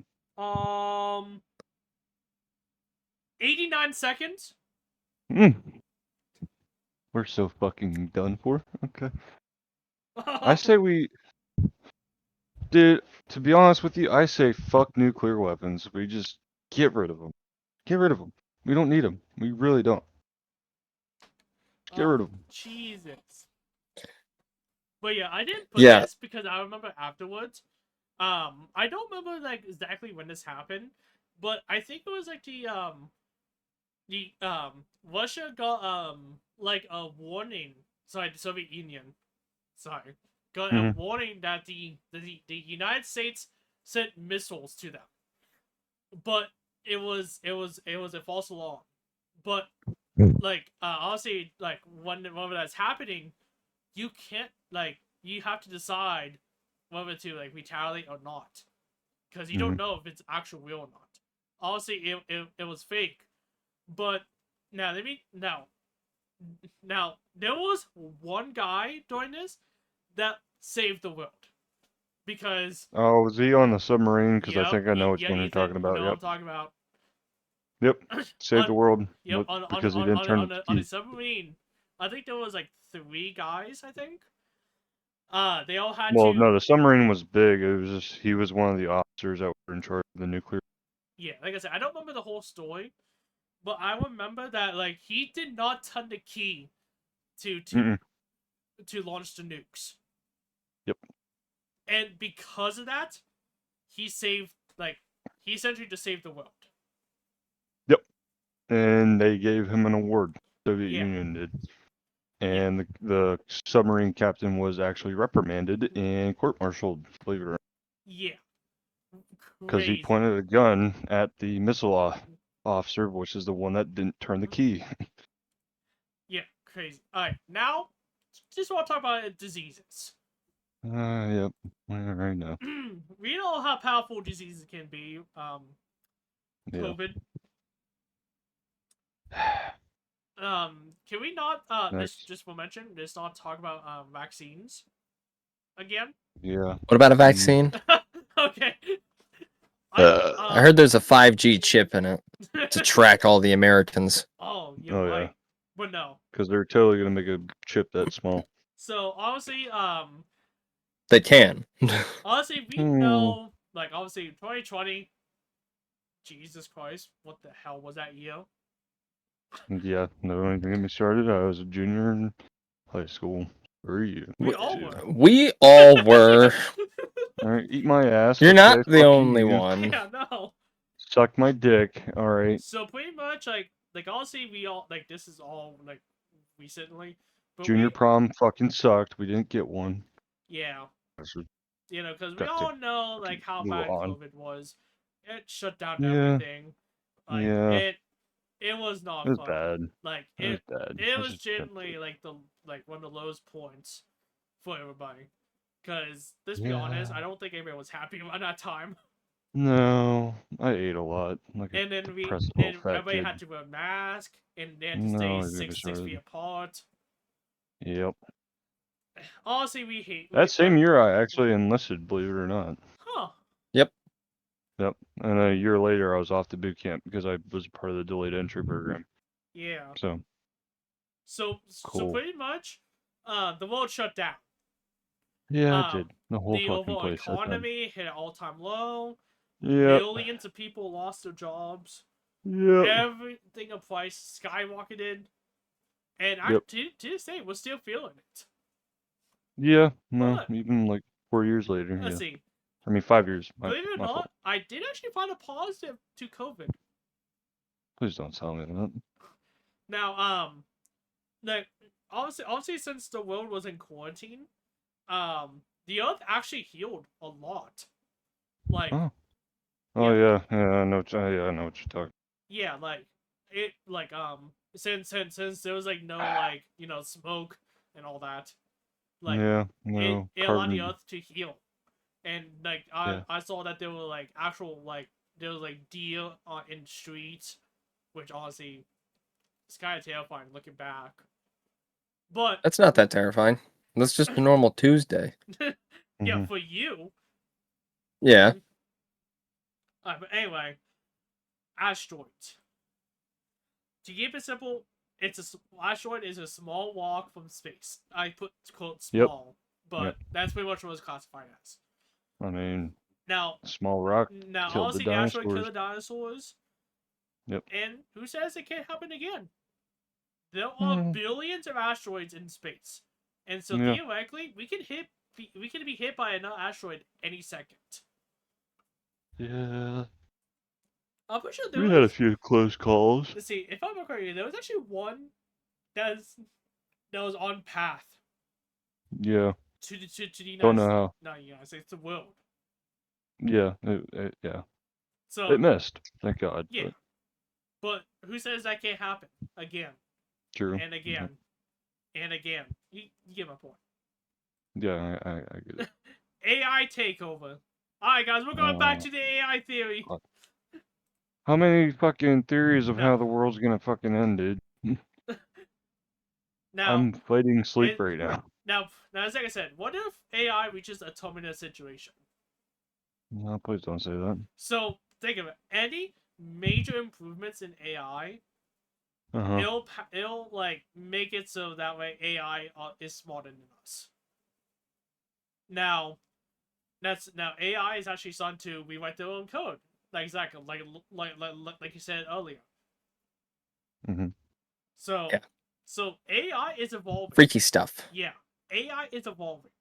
89 seconds. We're so fucking done for. Okay. I say we. Dude, to be honest with you, I say fuck nuclear weapons. We just get rid of them. Get rid of them. We don't need them. We really don't. Get rid of them. Jesus. But yeah, I didn't put Yeah. this because I remember afterwards. I don't remember like exactly when this happened, but I think it was like the Russia got like a warning. Sorry, the Soviet Union. Sorry, got a warning that the United States sent missiles to them, but it was a false alarm. But like honestly, like whenever that's happening, you can't like you have to decide whether to like retaliate or not, because you don't know if it's actual real or not. Obviously, it was fake, but now let me now there was one guy during this that saved the world because Oh, was he on the submarine? Because I yep, think I know which yeah, one you're Ethan, talking about. you know what Yep. I'm talking about. Yep. Saved the world. Yep, Because he didn't turn the on key. a submarine. I think there was like 3 guys. I think. They all had Well, to. no, the submarine was big. It was just he was one of the officers that were in charge of the nuclear. Yeah, like I said, I don't remember the whole story, but I remember that like he did not turn the key to launch the nukes. Yep. And because of that, he saved he essentially just saved the world. Yep. And they gave him an award. Soviet Yeah. Union did. And the submarine captain was actually reprimanded and court-martialed, believe it or not. Yeah. Because he Crazy. pointed a gun at the missile officer, which is the one that didn't turn the key. Yeah, crazy. Alright, now just want to talk about diseases. Yep. Right now. We know how powerful diseases can be. COVID. Can we not just for mention, just not talk about vaccines again? Yeah. What about a vaccine? Okay. I heard there's a 5G chip in it to track all the Americans. Oh, you're right. Yeah. But no. Because they're totally gonna make a chip that small. So honestly, They can. honestly, we know, like, obviously, 2020. Jesus Christ, what the hell was that year? Yeah, no, don't even get me started. I was a junior in high school. Were you? We all were. We all were. All right, eat my ass. You're okay, not the fuck only you. one. Yeah, no. Suck my dick. All right. So pretty much, like honestly, we all like this is all like recently, but Junior prom fucking sucked. We didn't get one. yeah, That's what you know, because we got to all know like how glue bad on. COVID was. It shut down Yeah. everything. Like Yeah. it was not It was fun. bad. Like It was bad. it Let's was just cut generally it. like one of the lowest points for everybody. Because let's be honest, I don't think everybody was happy around that time. No, I ate a lot. Like And a then depressed little fat everybody kid. had to wear a mask, and they had to No, stay I get me 6 started. feet apart. Yep. Honestly, we hate That same year, I actually enlisted, believe it or not. Huh. Yep. Yep. And a year later, I was off to boot camp because I was part of the delayed entry program. Yeah. So So cool. pretty much, the world shut down. Yeah, it did. The whole The fucking overall place shut down. economy hit an all-time low. Yep. Millions of people lost their jobs. Yep. Everything of price skyrocketed. And to this day, we're still feeling it. Yeah. No, But, even like 4 years later. let's Yeah. see. I mean, 5 years. Believe it or My fault. not, I did actually find a positive to COVID. Please don't tell me that. Now, like obviously, since the world was in quarantine, the Earth actually healed a lot. Like, Oh. Oh yeah. Yeah, I know. I know what you're talking. yeah, like it, like since there was like no like smoke and all that, like Yeah. No. it allowed the Earth to heal, and like I saw that there were like actual like there was like deer in streets, which honestly, it's kind of terrifying looking back. But That's not that terrifying. That's just a normal Tuesday. yeah, for you. Yeah. But anyway, asteroids. To keep it simple, asteroid is a small walk from space. I put quote small, but that's pretty much what it's classified as. I mean, now small rock now killed honestly, the the asteroid dinosaurs. killed the dinosaurs. Yep. And who says it can't happen again? There are Hmm. billions of asteroids in space, and so Yeah. theoretically, we can be hit by another asteroid any second. Yeah. I'm pretty sure there We had a was. few close calls. Let's see, if I'm correct, there was actually one that was on path Yeah. to the Don't United know States. how. Not the United States, the world. Yeah. Yeah. So It missed. Thank God. yeah, but who says that can't happen again True. and again and again? You get my point. Yeah, I get it. AI takeover. Alright, guys, we're going back to the AI theory. How many fucking theories of No. how the world's gonna fucking end, dude? Now, I'm fighting sleep it- right now. now, as like I said, what if AI reaches a terminal situation? No, please don't say that. So think of it. Any major improvements in AI, Uh-huh. it'll like make it so that way AI is smarter than us. Now, now AI is actually starting to rewrite their own code, like exactly like you said earlier. Mhm. So Yeah. so AI is evolving. Freaky stuff. Yeah, AI is evolving,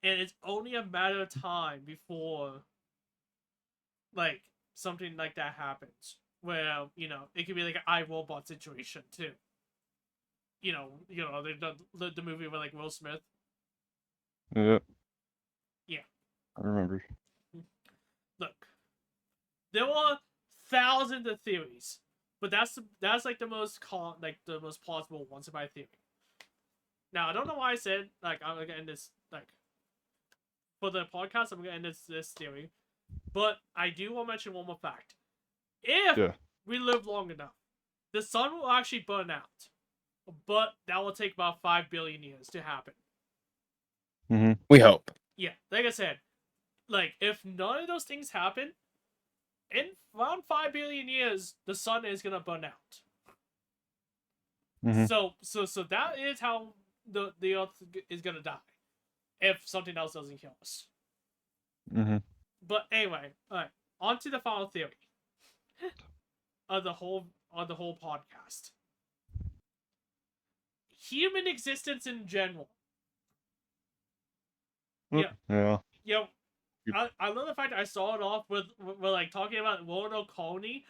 and it's only a matter of time before like something like that happens, where it could be like an iRobot situation too. The movie with like Will Smith. Yeah. Yeah. I remember. Look, there are thousands of theories, but that's like the most the most plausible ones in my theory. Now I don't know why I said like I'm gonna end this like for the podcast. I'm gonna end this theory, but I do want to mention one more fact. If Yeah. we live long enough, the sun will actually burn out, but that will take about 5 billion years to happen. Mhm. We hope. Yeah, like I said, like if none of those things happen, in around 5 billion years, the sun is gonna burn out. Mhm. So that is how the Earth is gonna die if something else doesn't kill us. Mhm. But anyway, all right, on to the final theory of the whole podcast. Human existence in general. Yeah. Yeah. Yo, I love the fact that I started off with like talking about Roanoke Colony,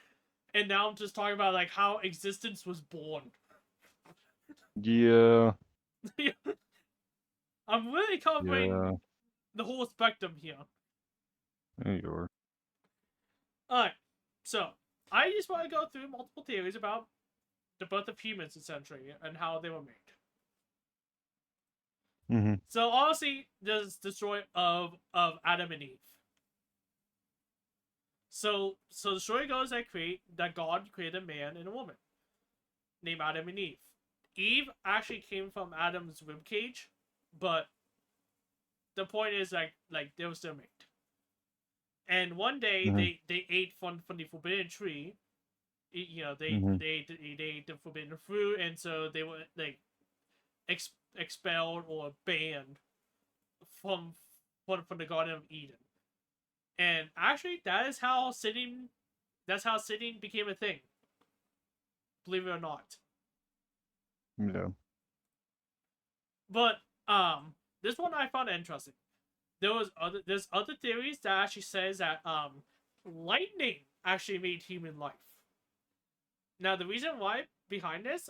and now I'm just talking about like how existence was born. Yeah. I'm really covering Yeah. the whole spectrum here. There you are. Alright, so I just want to go through multiple theories about the birth of humans, essentially, and how they were made. Mhm. So obviously, there's the story of Adam and Eve. So the story goes that God created a man and a woman named Adam and Eve. Eve actually came from Adam's ribcage, but the point is like they were still made. And one day Mhm. they ate from the forbidden tree. Mhm. They ate the forbidden fruit, and so they were like expelled or banned from the Garden of Eden. And actually, that's how sinning became a thing. Believe it or not. Yeah. But this one I found interesting. There's other theories that actually says that lightning actually made human life. Now the reason why behind this,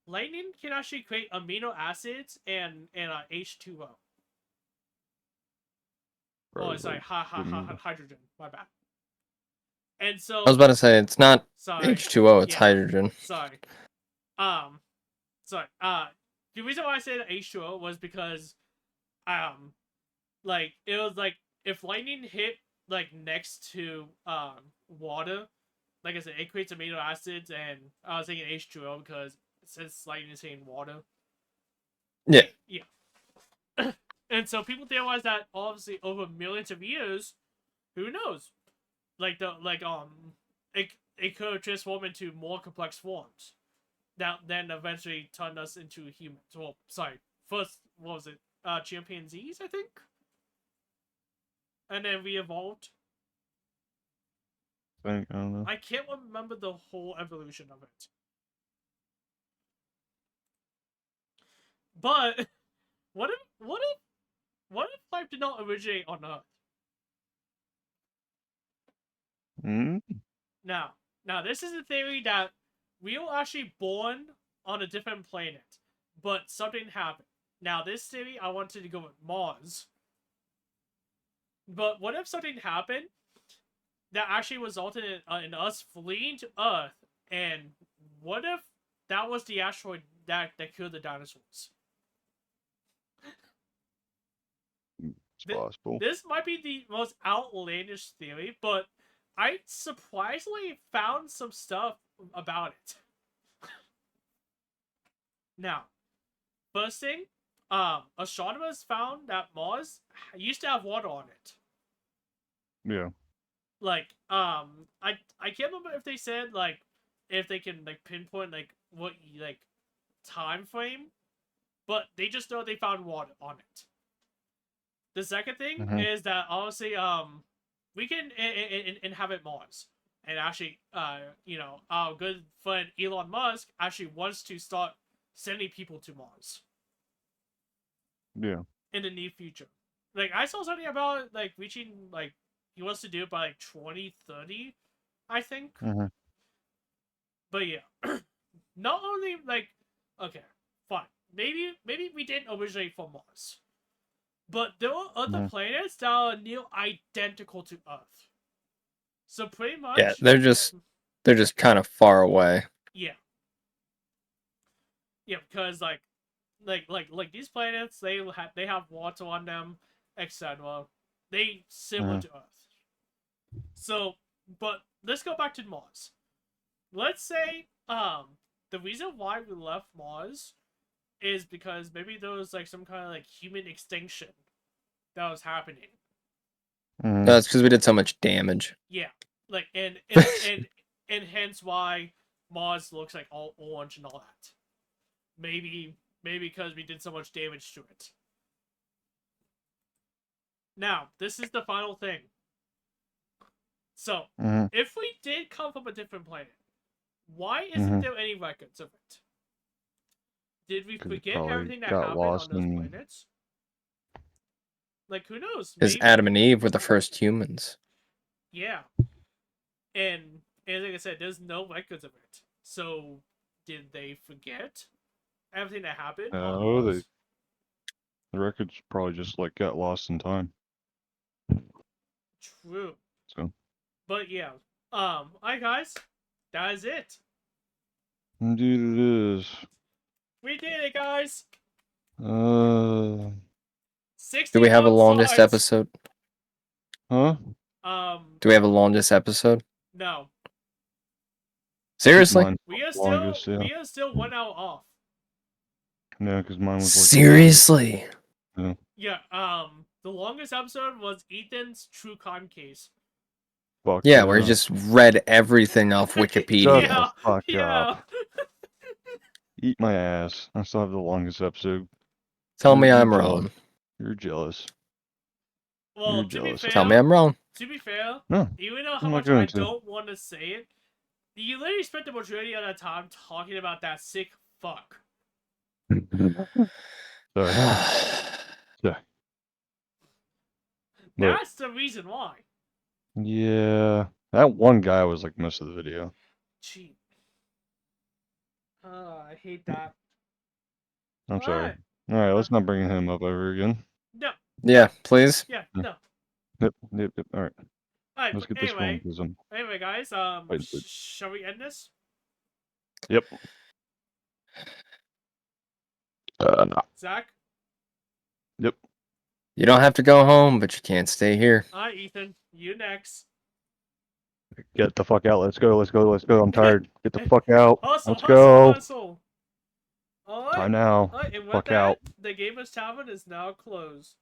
lightning can actually create amino acids and H2O. Probably Sorry, like hydrogen. My bad. And so I was about to say it's not sorry, H2O, it's yeah, hydrogen. sorry. Sorry. The reason why I said H2O was because like it was like if lightning hit like next to water, like I said, it creates amino acids, and I was thinking H2O because since lightning is hitting water. Yeah. Yeah. And so people theorize that obviously over millions of years, who knows? Like it could have transformed into more complex forms that then eventually turned us into humans. Well, sorry, first what was it? Chimpanzees, I think, and then we evolved. think. I don't know. I can't remember the whole evolution of it. But what if life did not originate on Earth? Mm? Now this is a theory that we were actually born on a different planet, but something happened. Now this theory, I wanted to go with Mars. But what if something happened that actually resulted in us fleeing to Earth, and what if that was the asteroid that killed the dinosaurs? It's possible. This might be the most outlandish theory, but I surprisingly found some stuff about it. Now, first thing, astronomers found that Mars used to have water on it. Yeah. Like, I can't remember if they said like if they can like pinpoint like what like time frame, but they just know they found water on it. The second thing is that obviously we can inhabit Mars, and actually our good friend Elon Musk actually wants to start sending people to Mars. Yeah. In the near future. Like I saw something about like reaching like he wants to do it by like 2030, I think. But yeah. Not only like okay, fine. Maybe we didn't originate from Mars. But there are other planets that are near identical to Earth. So pretty much Yeah, they're just kind of far away. Yeah. Yeah, because like these planets, they have water on them, etc. They similar to Earth. So, but let's go back to Mars. Let's say the reason why we left Mars is because maybe there was like some kind of like human extinction that was happening. No, it's because we did so much damage. Yeah, like and hence why Mars looks like all orange and all that. Maybe because we did so much damage to it. Now, this is the final thing. So, if we did come from a different planet, why isn't there any records of it? Did we forget everything that happened on those planets? Like, who knows? Because Adam and Eve were the first humans. Yeah. And like I said, there's no records of it. So, did they forget everything that happened? No, the records probably just like got lost in time. True. So. But yeah. Alright guys. That is it. Indeed it is. We did it, guys. 60 Do we have a longest slides. episode? Huh? Do we have a longest episode? No. Seriously? We are still 1 hour off. Yeah, because mine was like seriously. Yeah. Yeah. The longest episode was Ethan's true crime case. Fuck yeah, where he just read everything off Wikipedia. Yeah, fuck yeah. up. Eat my ass. I still have the longest episode. Tell me I'm wrong. You're jealous. Well, You're to jealous. be fair, Tell me I'm wrong. To be fair, No, even though how I'm not much going I to. don't want to say it, you literally spent the majority of that time talking about that sick fuck. Sorry. Sorry. That's the reason why. Yeah, that one guy was like most of the video. Gee. I hate that. I'm sorry. All right, let's not bring him up ever again. No. Yeah, please. Yeah, no. Yep. All right. Alright, Let's get this going. Anyway, guys, shall we end this? Yep. Zach? Yep. You don't have to go home, but you can't stay here. Alright, Ethan, you next. Get the fuck out. Let's go. I'm tired. Get the fuck out. Hustle, Let's go. hustle. Alright. Time now. Alright, and with Fuck that, out. the Gamers Tavern is now closed.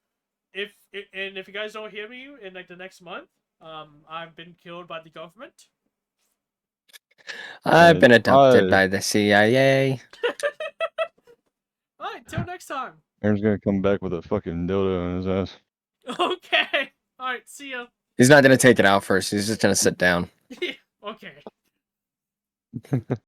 If you guys don't hear me in like the next month, I've been killed by the government. I've been adopted by the CIA. Alright, till next time. Aaron's gonna come back with a fucking dildo in his ass. Okay. Alright, see ya. He's not gonna take it out first. He's just gonna sit down. Okay.